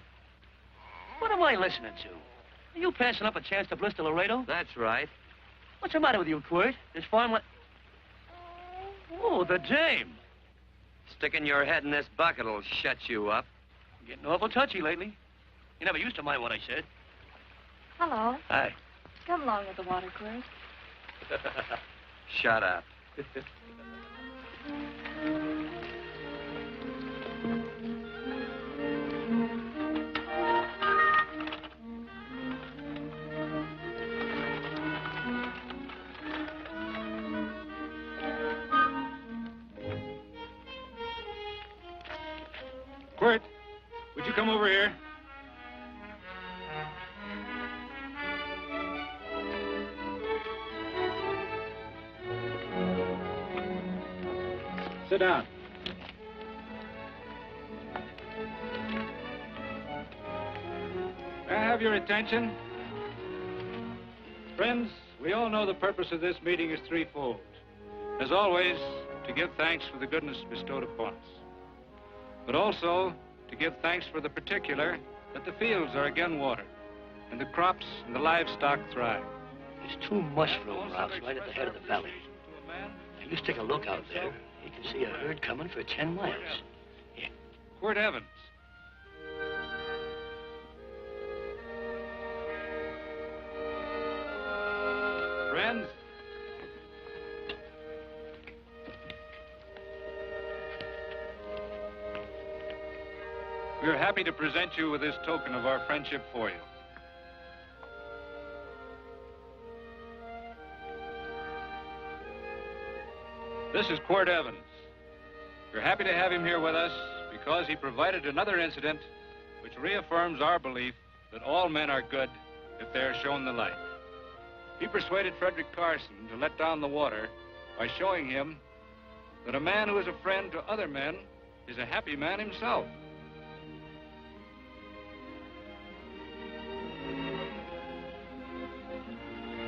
What am I listening to? Are you passing up a chance to blister Laredo? That's right. What's the matter with you, Quirt? This farm... Oh, the dame. Sticking your head in this bucket will shut you up. You're getting awful touchy lately. You never used to mind what I said. Hello. Hi. Come along with the water, Quirt. Shut up. Quirt, would you come over here? Sit down. May I have your attention? Friends, we all know the purpose of this meeting is threefold. As always, to give thanks for the goodness bestowed upon us, but also to give thanks for the particular that the fields are again watered, and the crops and the livestock thrive. There's 2 mushroom rocks right at the head of the valley. If you just take a look out there, you can see a herd coming for 10 miles. Yeah. Quirt Evans. Friends, we are happy to present you with this token of our friendship for you. This is Quirt Evans. We're happy to have him here with us because he provided another incident which reaffirms our belief that all men are good if they are shown the light. He persuaded Frederick Carson to let down the water by showing him that a man who is a friend to other men is a happy man himself.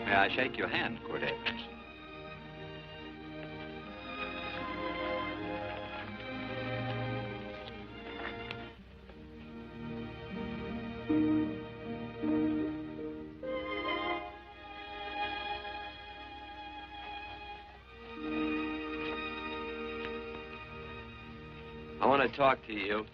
May I shake your hand, Quirt Evans? I want to talk to you.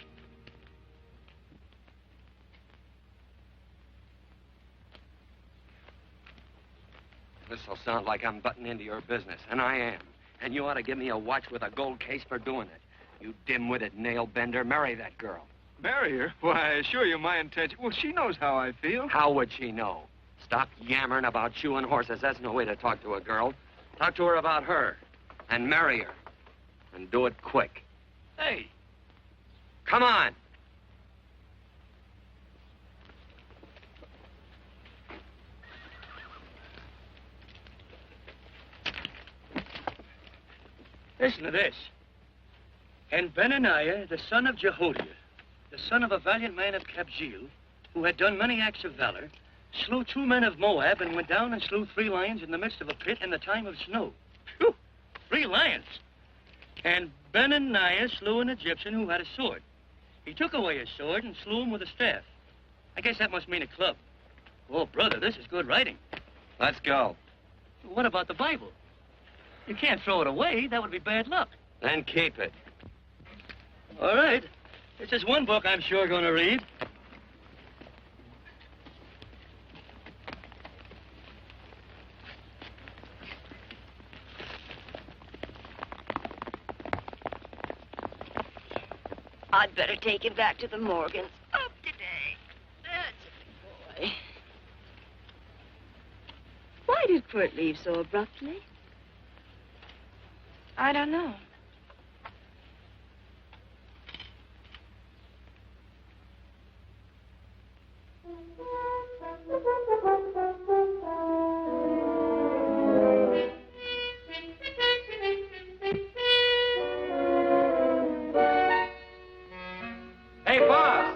This'll sound like I'm butting into your business, and I am. And you ought to give me a watch with a gold case for doing it. You dim-witted nail-bender, marry that girl. Marry her? Why, I assure you my intention... Well, she knows how I feel. How would she know? Stop yammering about shoeing horses. That's no way to talk to a girl. Talk to her about her, and marry her. And do it quick. Hey. Come on. Listen to this. And Benaniah, the son of Jehoiada, the son of a valiant man of Kabzeel, who had done many acts of valor, slew 2 men of Moab and went down and slew 3 lions in the midst of a pit in the time of snow. Phew! 3 lions. And Benaniah slew an Egyptian who had a sword. He took away his sword and slew him with a staff. I guess that must mean a club. Oh, brother, this is good writing. Let's go. What about the Bible? You can't throw it away. That would be bad luck. Then keep it. All right. This is one book I'm sure going to read. I'd better take him back to the Morgans. Up today. That's a good boy. Why did Quirt leave so abruptly? I don't know. Hey, boss.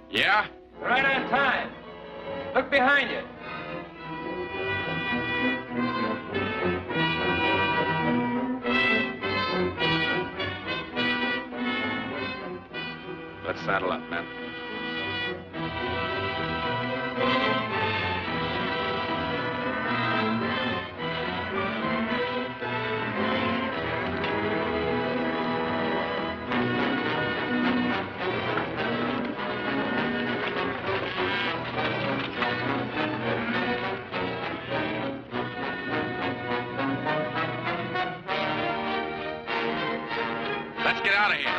Yeah? Right on time. Look behind. Saddle up, men. Let's get out of here.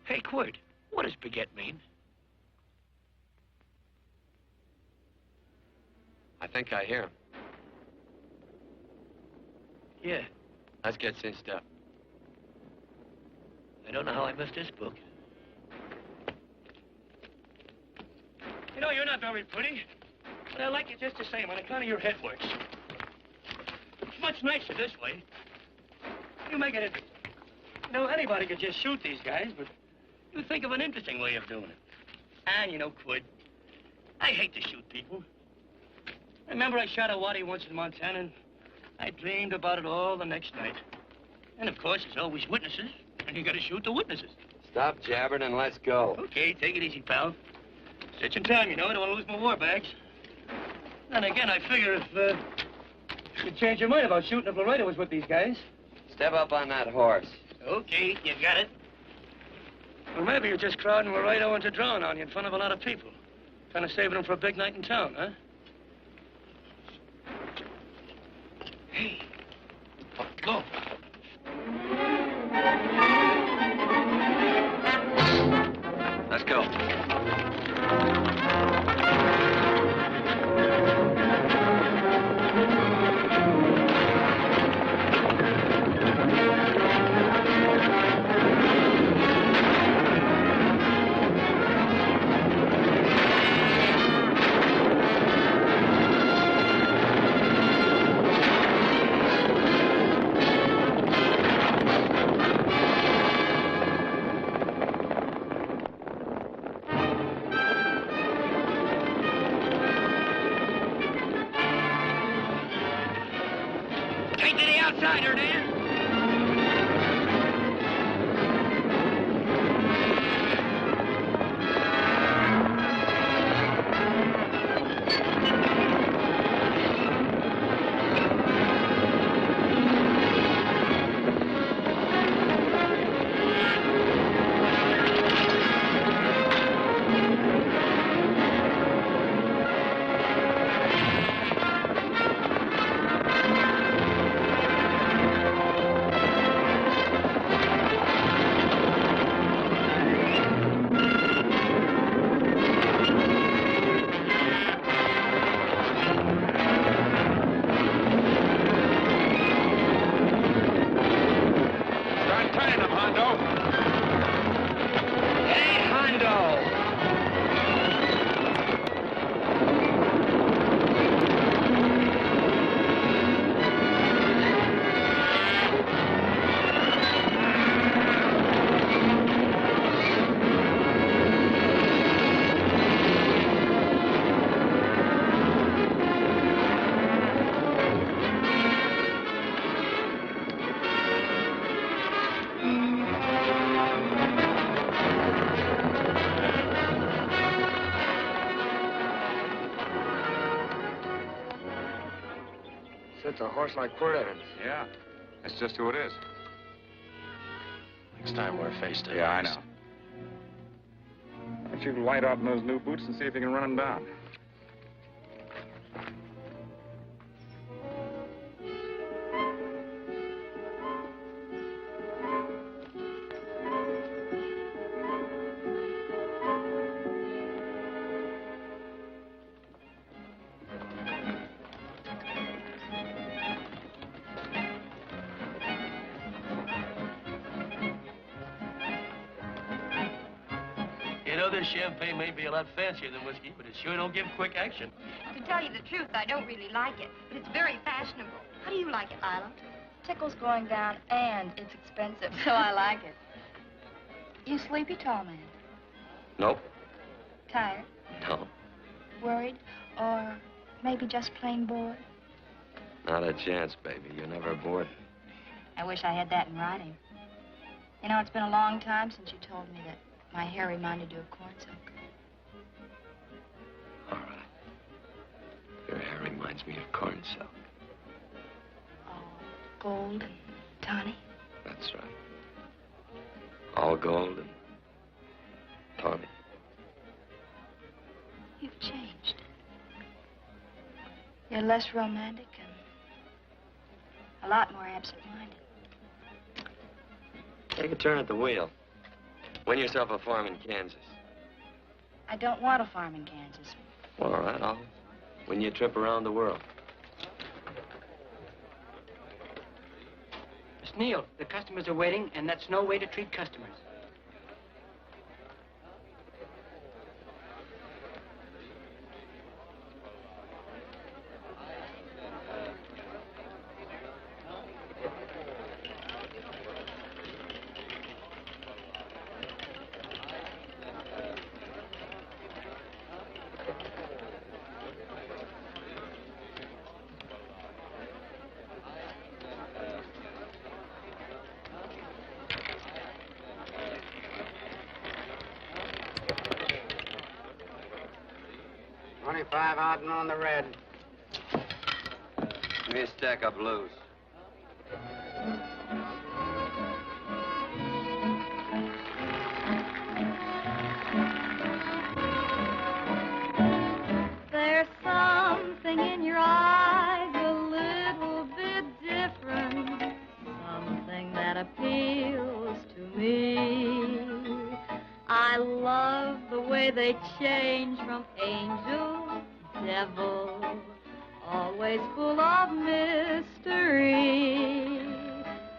Hey, Quirt, what does baguette mean? I think I hear him. Yeah, Let's get cinched up. I don't know how I missed this book. You know, you're not very pretty, but I like you just the same on account of your head works. It's much nicer this way. You make it interesting. You know, anybody could just shoot these guys, but you think of an interesting way of doing it. And, you know, Quid, I hate to shoot people. Remember I shot a waddy once in Montana, and I dreamed about it all the next night. And, of course, there's always witnesses, and you gotta shoot the witnesses. Stop jabbering and let's go. Okay, take it easy, pal. Stitching time, you know. I don't want to lose my war bags. And again, I figure if you'd change your mind about shooting if Laredo was with these guys. Step up on that horse. Okay, you got it. Or maybe you're just crowding Laredo into drawing on you in front of a lot of people. Trying to save them for a big night in town, huh? Hey, go. Let's go. Take to the outsider, Dan. Start turning them, Hondo. Hey, Hondo. Such a horse like Quirt Evans. Yeah, that's just who it is. Next time we're face to face. Yeah, I know. don't you light out in those new boots and see if you can run them down? You know, this champagne may be a lot fancier than whiskey, but it sure don't give quick action. To tell you the truth, I don't really like it, but it's very fashionable. How do you like it, Lila? Tickle's going down, and it's expensive, so I like it. You sleepy, tall man? Nope. Tired? No. Worried? Or maybe just plain bored? Not a chance, baby. You're never bored. I wish I had that in writing. You know, it's been a long time since you told me that my hair reminded you of corn silk. All right. Your hair reminds me of corn silk. Gold and tawny? That's right. All gold and tawny. You've changed. You're less romantic and a lot more absent-minded. Take a turn at the wheel. Win yourself a farm in Kansas. I don't want a farm in Kansas. All right, I'll win you a trip around the world. Miss Neal, the customers are waiting, and that's no way to treat customers. Out and on the red. Give me a stack of blues. There's something in your eyes a little bit different, something that appeals to me. I love the way they change from angel devil, always full of mystery.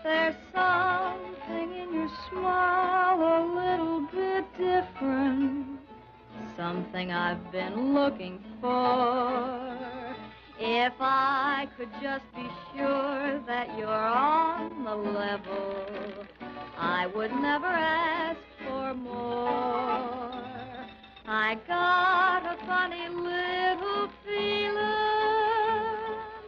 There's something in your smile a little bit different, something I've been looking for. If I could just be sure that you're on the level, I would never ask for more. I got a funny little feeling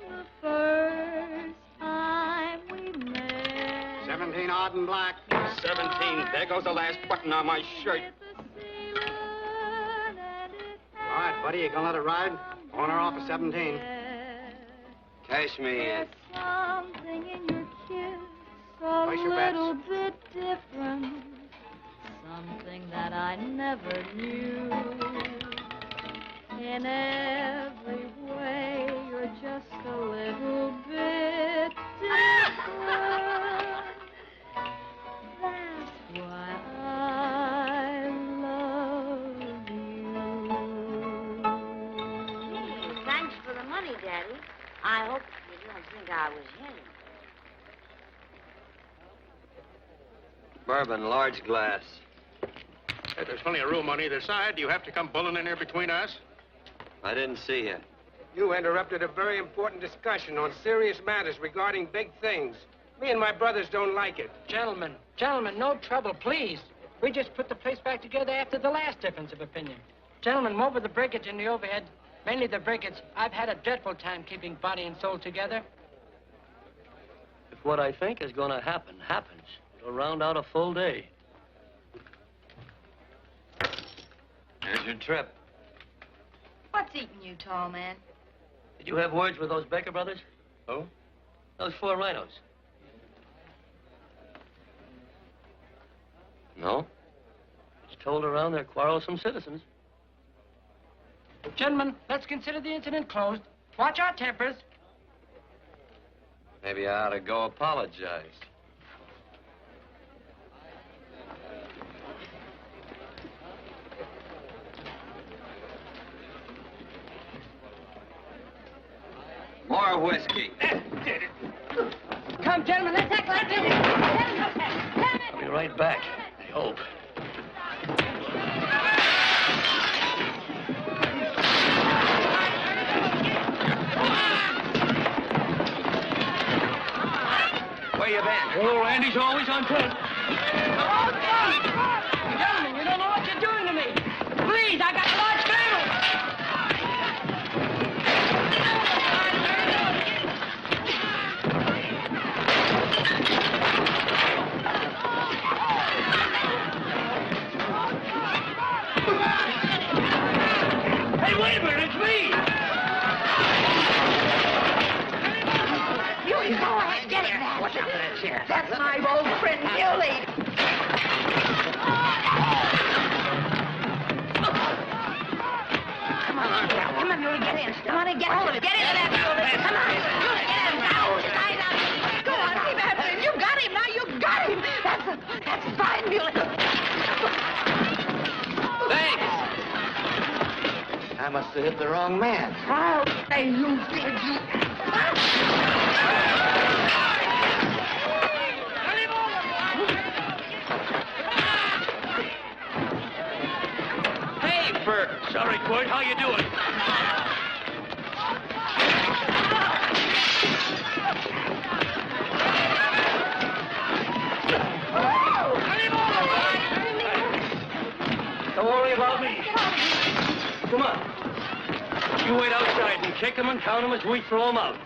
the first time we met. 17 odd and black. 17. There goes the last button on my shirt. All right, buddy, you gonna let it ride? On or off of 17. Cash me in. Something in your kiss a Place your bets. little bit different, something that I never knew. In every way, you're just a little bit different. That's why I love you. Thanks for the money, Daddy. I hope you don't think I was him. Bourbon, large glass. Hey, there's plenty of room on either side. Do you have to come bulling in here between us? I didn't see you. You interrupted a very important discussion on serious matters regarding big things. Me and my brothers don't like it. Gentlemen, no trouble, please. We just put the place back together after the last difference of opinion. Gentlemen, what with the breakage and the overhead, mainly the breakage, I've had a dreadful time keeping body and soul together. If what I think is going to happen happens, it'll round out a full day. Here's your trip. What's eating you, tall man? Did you have words with those Baker brothers? Who? Those 4 rhinos. No? It's told around they're quarrelsome citizens. Gentlemen, let's consider the incident closed. Watch our tempers. Maybe I ought to go apologize. More whiskey. Come, gentlemen, let's act like this. I'll be right back, I hope. Where you been? Oh, Randy's always on point. Gentlemen, you don't know what you're doing to me. Please, I got a large family. Hey, wait a minute, it's me! Muley, go ahead, get him. Watch out for that chair. That's my old friend, Muley. Come on, Muley, get in. Come on and get hold of it. Get into that, Muley. Come on, Muley, get in. Now, hold his eyes out. Go on, see that. You got him now. You got him. That's fine, Muley. Thanks. I must have hit the wrong man. Oh, hey, you did. Hey, Bert. Sorry, Court. How you doing? Don't worry about me. Come on. You wait outside and kick them and count them as we throw them out.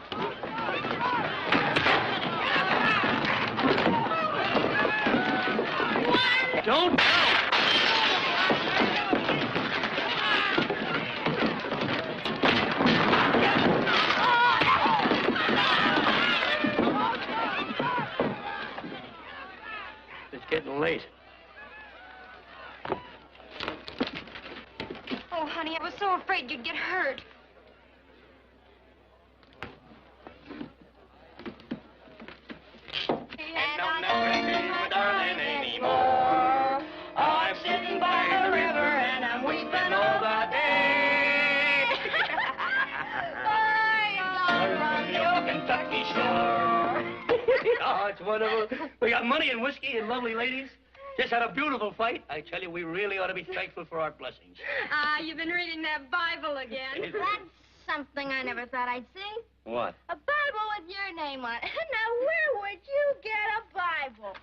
Don't count. It's getting late. Oh, honey, I was so afraid you'd get hurt. And I'll never see my darling anymore. I'm sitting by the river and I'm weeping all the day. On the old Kentucky shore. Oh, it's wonderful. We got money and whiskey and lovely ladies. Just had a beautiful fight. I tell you, we really ought to be thankful for our blessings. Ah, you've been reading that Bible again. That's something I never thought I'd see. What? A Bible with your name on it. Now, where would you get a Bible?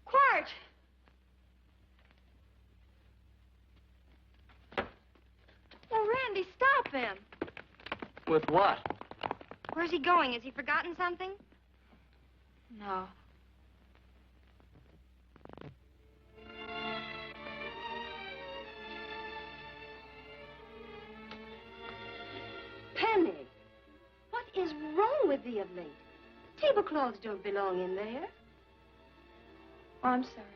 Quart! Oh, Randy, stop him. With what? Where's he going? Has he forgotten something? No. Penny, what is wrong with thee of late? Tablecloths don't belong in there. Oh, I'm sorry.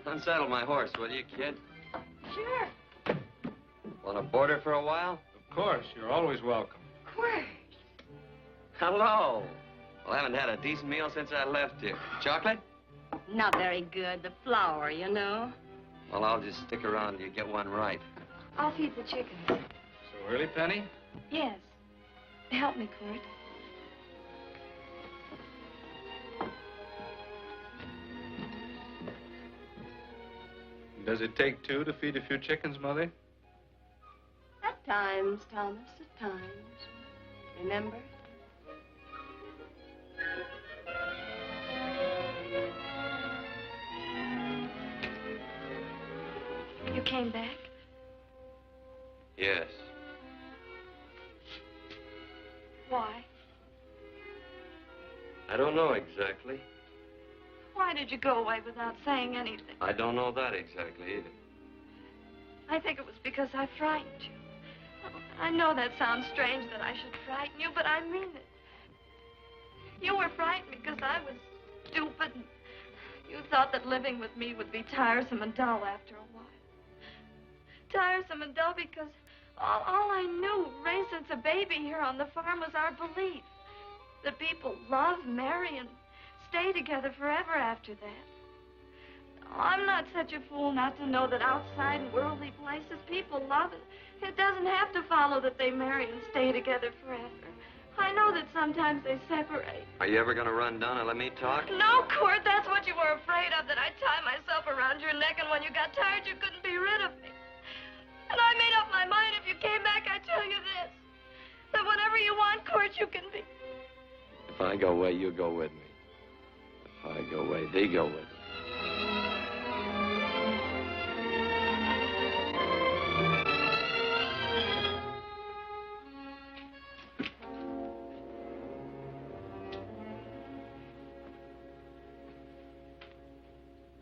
Unsaddle my horse, will you, kid? Sure. Want to board her for a while? Of course. You're always welcome. Quart. Hello. Well, I haven't had a decent meal since I left here. Chocolate? Not very good. The flour, you know. Well, I'll just stick around till you get one right. I'll feed the chickens. So early, Penny? Yes. Help me, Quart. Does it take two to feed a few chickens, Mother? At times, Thomas, at times. Remember? You came back? Yes. Why? I don't know exactly. Why did you go away without saying anything? I don't know that exactly either. I think it was because I frightened you. I know that sounds strange that I should frighten you, but I mean it. You were frightened because I was stupid. And you thought that living with me would be tiresome and dull after a while. Tiresome and dull because all I knew, raised since a baby here on the farm, was our belief that people love, marry, and stay together forever after that. I'm not such a fool not to know that outside in worldly places people love it. It doesn't have to follow that they marry and stay together forever. I know that sometimes they separate. Are you ever going to run down and let me talk? No, Court, that's what you were afraid of, that I'd tie myself around your neck, and when you got tired, you couldn't be rid of me. And I made up my mind, if you came back, I'd tell you this, that whenever you want, Court, you can be. If I go away, you go with me. If I go away, they go with me.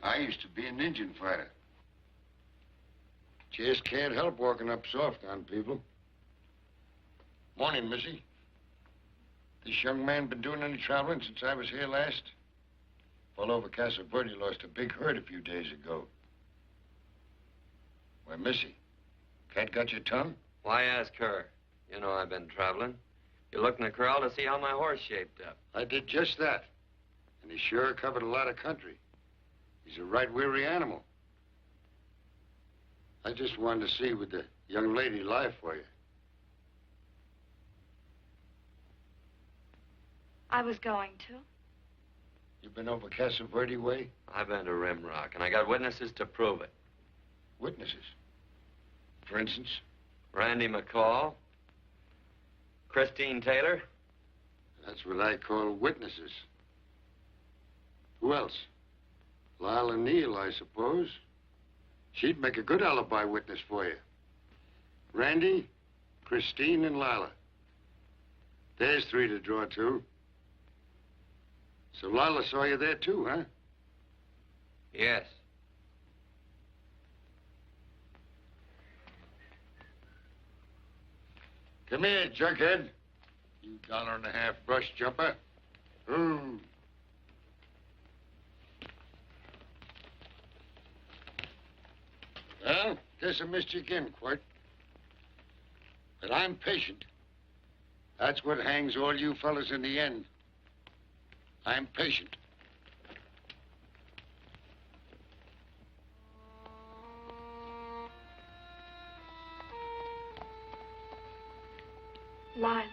I used to be an Indian fighter. Just can't help walking up soft on people. Morning, Missy. This young man been doing any traveling since I was here last? All over Casa Verde lost a big herd a few days ago. Why, Missy, cat got your tongue? Why ask her? You know I've been traveling. You looked in the corral to see how my horse shaped up. I did just that. And he sure covered a lot of country. He's a right weary animal. I just wanted to see would the young lady lie for you. I was going to. You've been over Casa Verde way? I've been to Rimrock, and I got witnesses to prove it. Witnesses? For instance? Randy McCall, Christine Taylor. That's what I call witnesses. Who else? Lila Neal, I suppose. She'd make a good alibi witness for you. Randy, Christine, and Lila. There's three to draw to. So Lila saw you there too, huh? Yes. Come here, junkhead. You $1.50 brush jumper. Ooh. Well, guess I missed you again, Quart. But I'm patient. That's what hangs all you fellas in the end. I'm patient. Lila.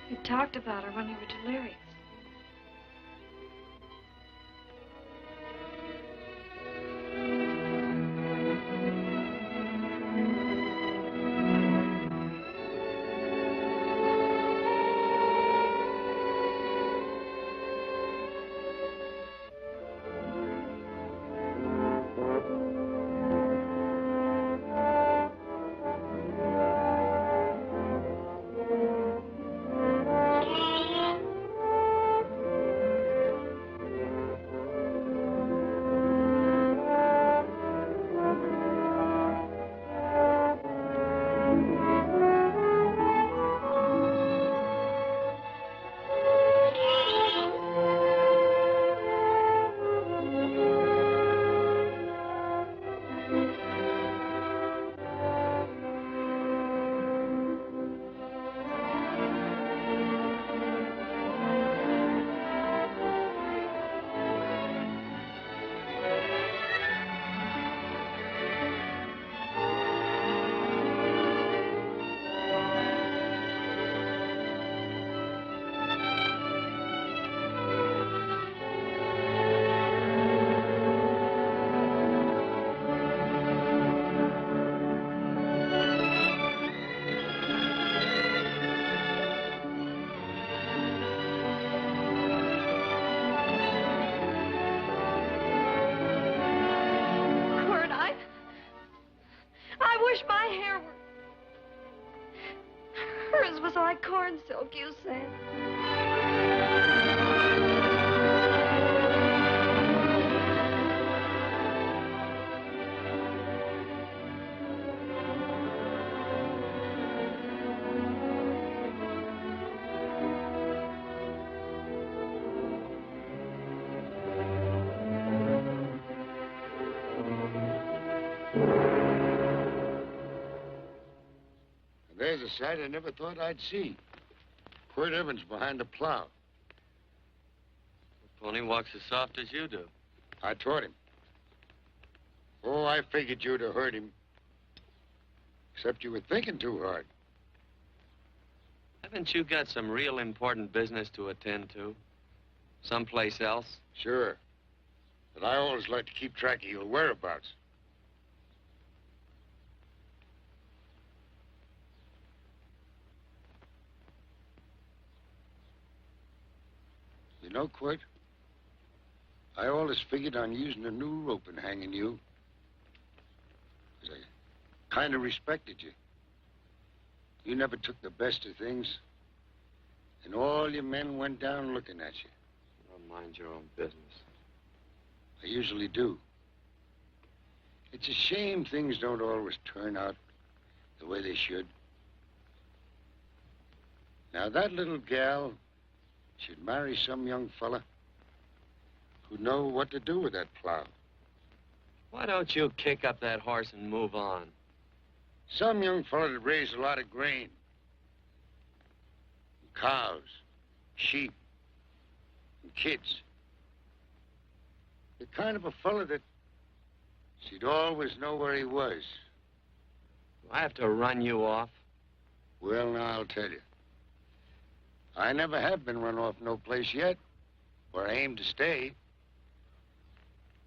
You talked about her when you were delirious. like corn silk, you said. There's a sight I never thought I'd see. Quirt Evans behind the plow. The pony walks as soft as you do. I taught him. Oh, I figured you'd have hurt him. Except you were thinking too hard. Haven't you got some real important business to attend to? Someplace else? Sure. But I always like to keep track of your whereabouts. You know, Quirt, I always figured on using a new rope and hanging you. 'Cause I kind of respected you. You never took the best of things. And all your men went down looking at you. Well, mind your own business. I usually do. It's a shame things don't always turn out the way they should. Now, that little gal should marry some young fella who'd know what to do with that plow. Why don't you kick up that horse and move on? Some young fella that raised a lot of grain. And cows, sheep, and kids. The kind of a fella that she'd always know where he was. Do I have to run you off? Well, now, I'll tell you. I never have been run off no place yet, where I aim to stay.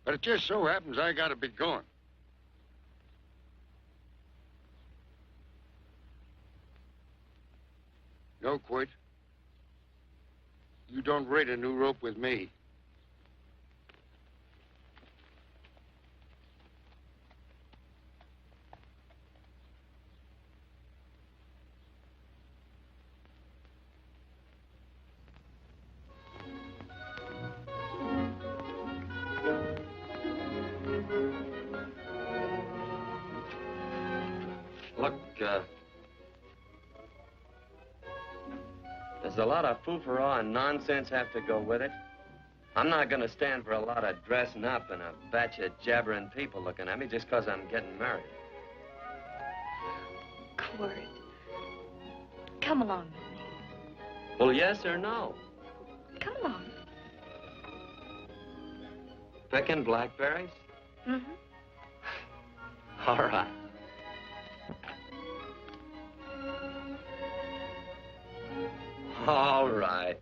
But it just so happens I gotta be going. No, Quirt. You don't raid a new rope with me. Look, there's a lot of foo-for-all and nonsense have to go with it. I'm not going to stand for a lot of dressing up and a batch of jabbering people looking at me just because I'm getting married. Quirt, come along with me. Well, yes or no? Come along. Picking blackberries? Mm-hmm. All right. All right.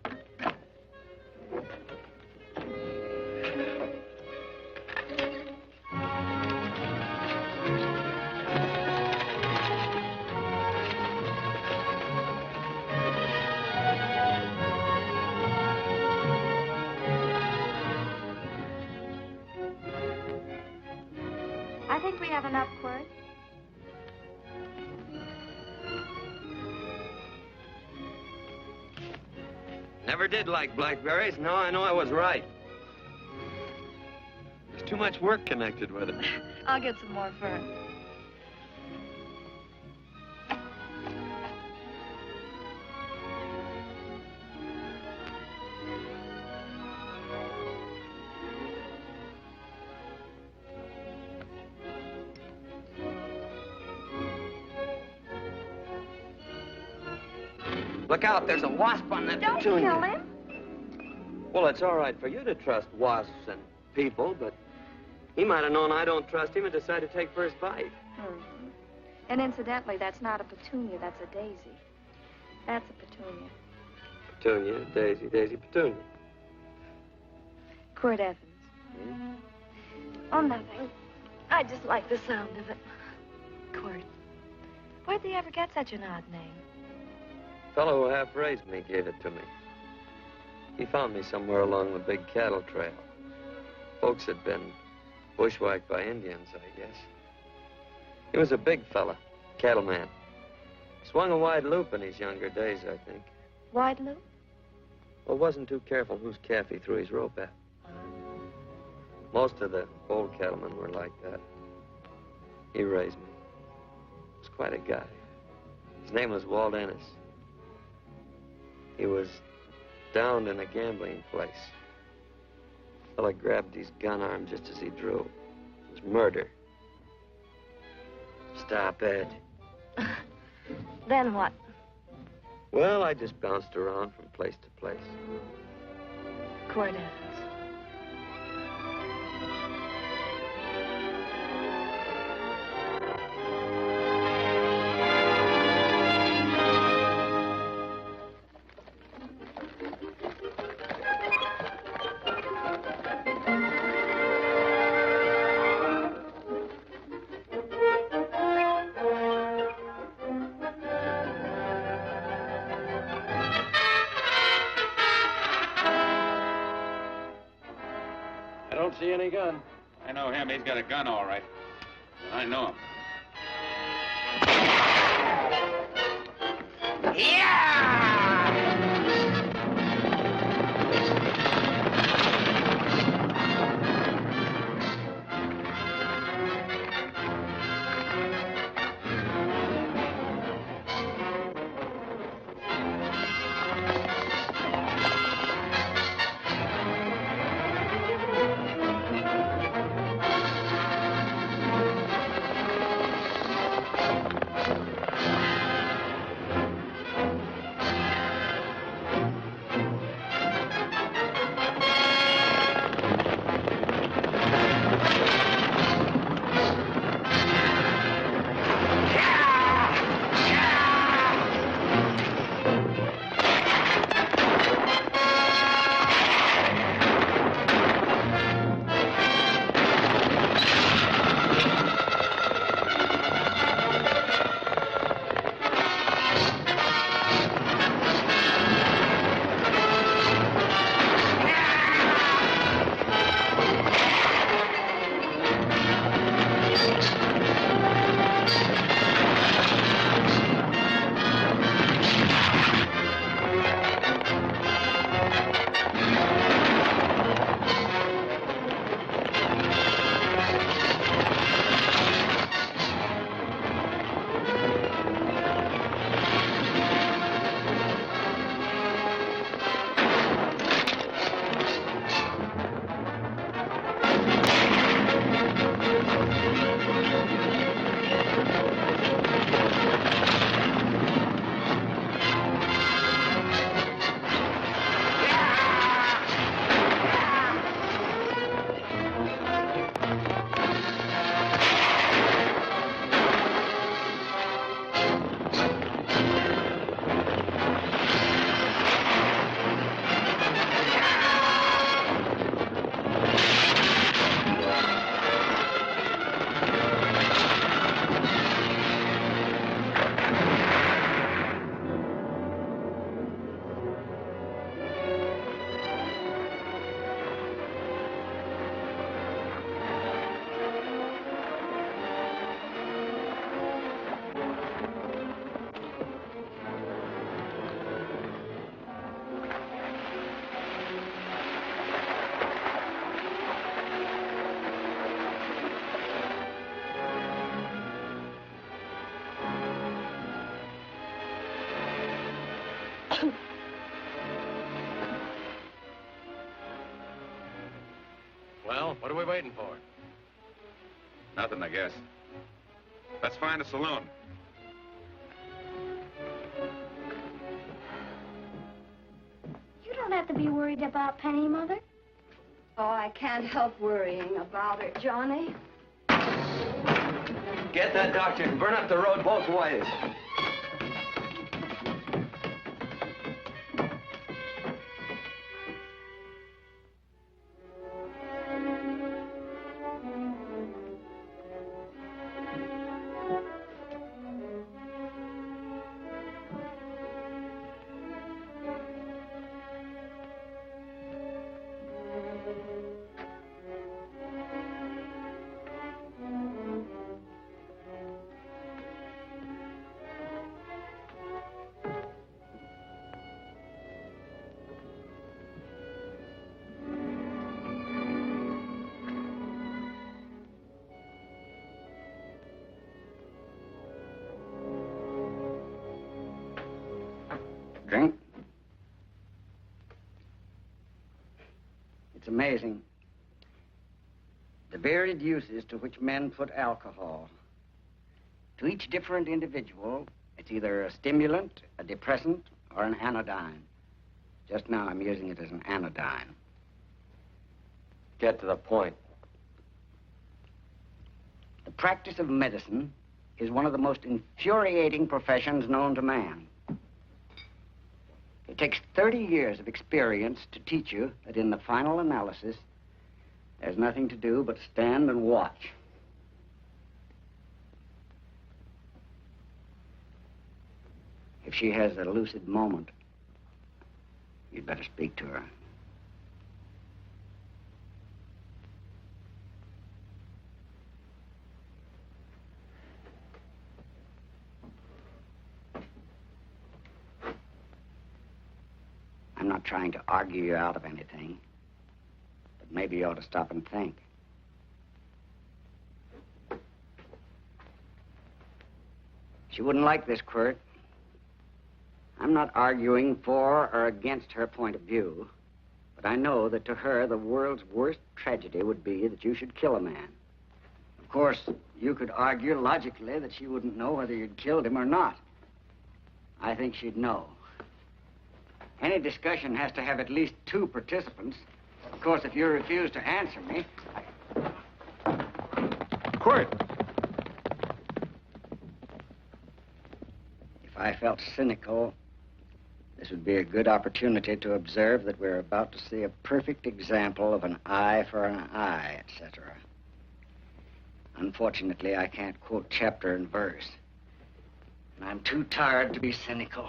I think we have enough, Quirt. Never did like blackberries. Now I know I was right. There's too much work connected with it. I'll get some more fern. Look out, there's a wasp on that Don't petunia. kill him. Well, it's all right for you to trust wasps and people, but he might have known I don't trust him and decided to take first bite. Mm-hmm. And incidentally, that's not a petunia, that's a daisy. That's a petunia. Petunia, daisy, daisy, petunia. Quirt Evans. Oh, nothing. I just like the sound of it. Quirt. Where'd they ever get such an odd name? Fellow who half raised me gave it to me. He found me somewhere along the big cattle trail. Folks had been bushwhacked by Indians, I guess. He was a big fella, cattleman. Swung a wide loop in his younger days, I think. Wide loop? Well, wasn't too careful whose calf he threw his rope at. Most of the old cattlemen were like that. He raised me. He was quite a guy. His name was Walt Ennis. He was downed in a gambling place. A fella grabbed his gun arm just as he drew. It was murder. Stop it. Then what? Well, I just bounced around from place to place. Court Evans. See any gun? I know him. He's got a gun, all right. I know him. Well, what are we waiting for? Nothing, I guess. Let's find a saloon. You don't have to be worried about Penny, Mother. Oh, I can't help worrying about her, Johnny. Get that doctor and burn up the road both ways. Drink? It's amazing. The varied uses to which men put alcohol. To each different individual, it's either a stimulant, a depressant, or an anodyne. Just now, I'm using it as an anodyne. Get to the point. The practice of medicine is one of the most infuriating professions known to man. It takes 30 years of experience to teach you that in the final analysis, there's nothing to do but stand and watch. If she has a lucid moment, you'd better speak to her. I'm not trying to argue you out of anything, but maybe you ought to stop and think. She wouldn't like this, Quirt. I'm not arguing for or against her point of view, but I know that to her, the world's worst tragedy would be that you should kill a man. Of course, you could argue logically that she wouldn't know whether you'd killed him or not. I think she'd know. Any discussion has to have at least 2 participants. Of course, if you refuse to answer me... Quirt! If I felt cynical, this would be a good opportunity to observe that we're about to see a perfect example of an eye for an eye, etc. Unfortunately, I can't quote chapter and verse. And I'm too tired to be cynical.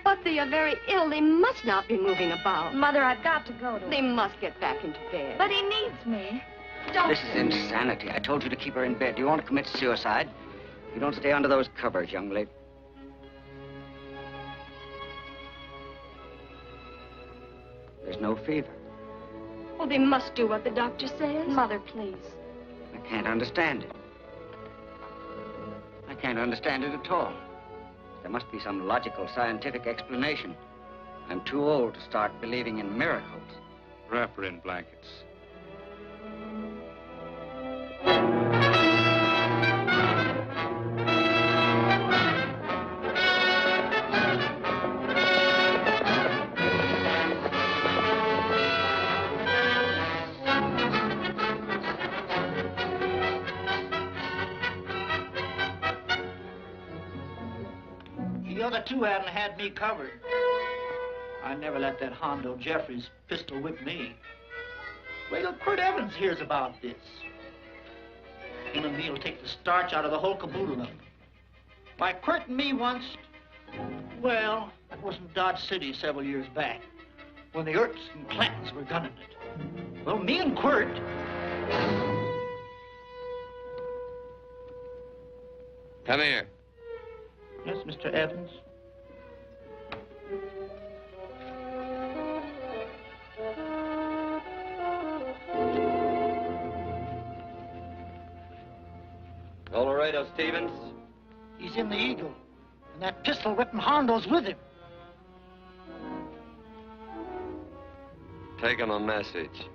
But they are very ill. They must not be moving about. Mother, I've got to go to They him. must get back into bed. But he needs me. Don't... This is insanity. I told you to keep her in bed. Do you want to commit suicide? You don't stay under those covers, young lady. There's no fever. Well, they must do what the doctor says. Mother, please. I can't understand it. I can't understand it at all. There must be some logical, scientific explanation. I'm too old to start believing in miracles. Wrap her in blankets. The other 2 hadn't had me covered. I never let that Hondo Jeffries pistol whip me. Wait till Quirt Evans hears about this. Him and me'll take the starch out of the whole caboodle of them. Why, Quirt and me once... Well, that was in Dodge City several years back, when the Erts and Clantons were gunning it. Well, me and Quirt... Come here. Yes, Mr. Evans? Colorado Stevens? He's in the Eagle, and that pistol-whipping Hondo's with him. Take him a message.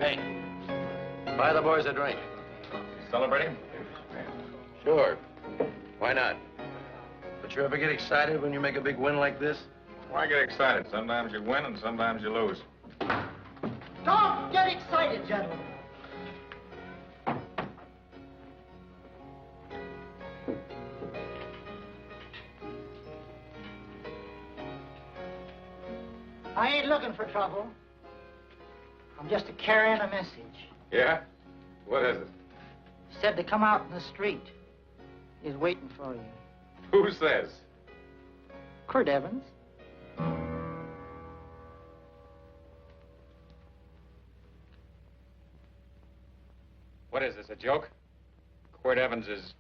Hey, buy the boys a drink. Celebrating? Sure. Why not? But you ever get excited when you make a big win like this? Why get excited? Sometimes you win and sometimes you lose. Don't get excited, gentlemen. I ain't looking for trouble. I'm just carrying a message. Yeah? What is it? Said to come out in the street. He's waiting for you. Who says? Quirt Evans. What is this, a joke? Quirt Evans is...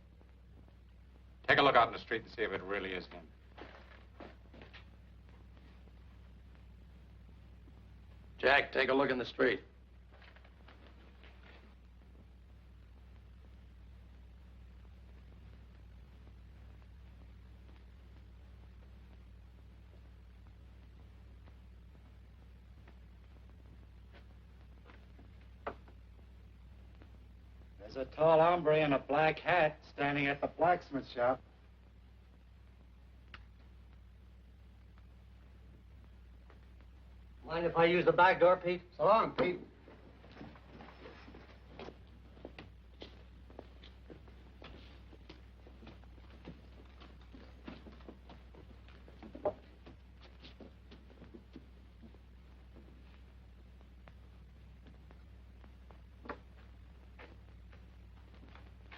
Take a look out in the street and see if it really is him. Jack, take a look in the street. There's a tall hombre in a black hat standing at the blacksmith shop. Mind if I use the back door, Pete? So long, Pete.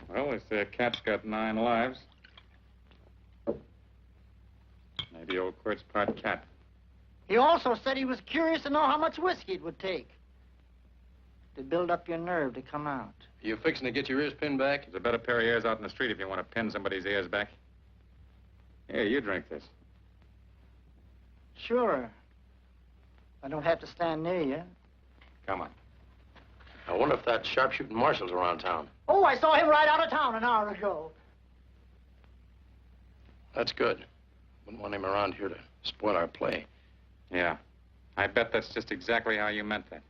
Well, they say a cat's got 9 lives. Maybe old Quirt's part cat. He also said he was curious to know how much whiskey it would take to build up your nerve to come out. Are you fixing to get your ears pinned back? There's a better pair of ears out in the street if you want to pin somebody's ears back. Here, you drink this. Sure. I don't have to stand near you. Come on. I wonder if that sharpshooting marshal's around town. Oh, I saw him right out of town an hour ago. That's good. Wouldn't want him around here to spoil our play. Yeah. I bet that's just exactly how you meant that.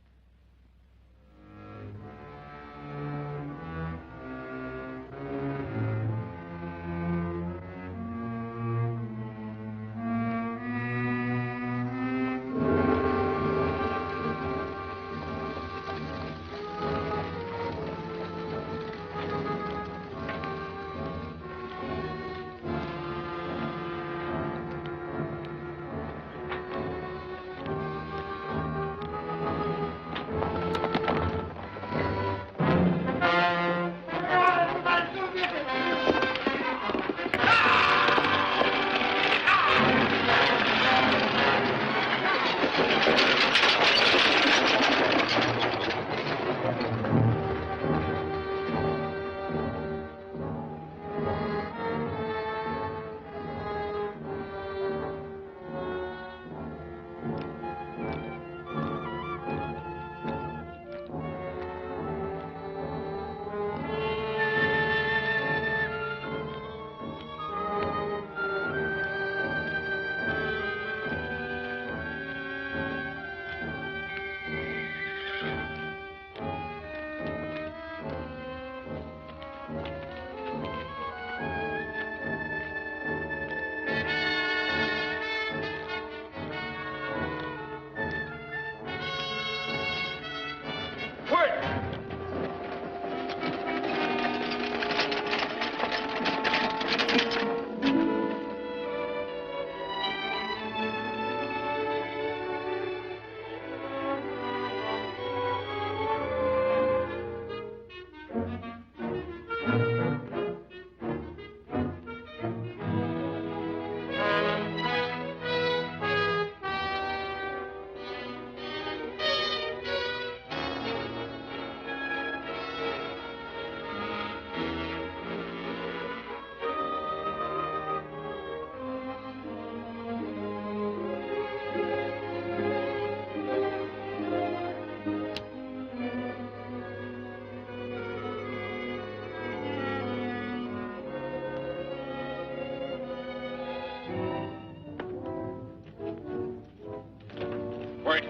Wait.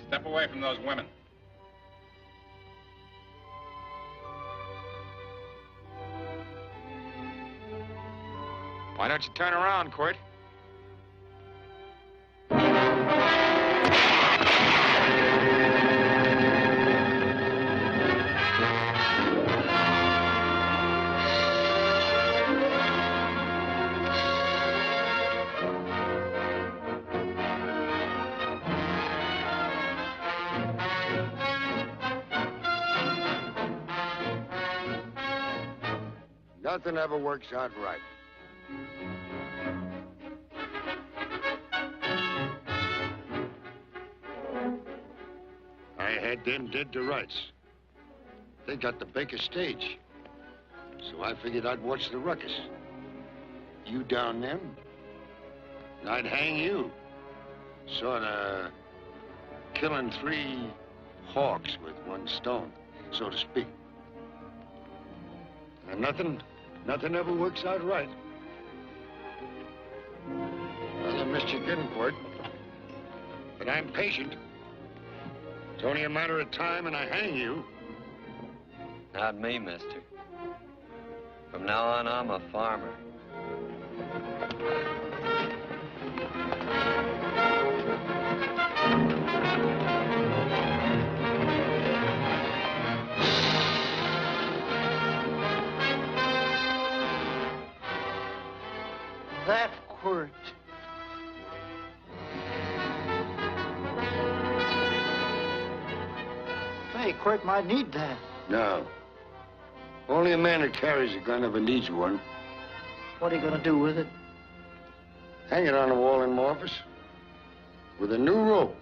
Step away from those women. Why don't you turn around, Quirt? Nothing ever works out right. I had them dead to rights. They got the Baker stage. So I figured I'd watch the ruckus. You down them, and I'd hang you. Sort of killing 3 hawks with 1 stone, so to speak. And nothing ever works out right. Well, I missed you getting for it. But I'm patient. It's only a matter of time and I hang you. Not me, mister. From now on, I'm a farmer. That quirt. Hey, Quirt might need that. No. Only a man who carries a gun ever needs one. What are you gonna do with it? Hang it on the wall in my office with a new rope.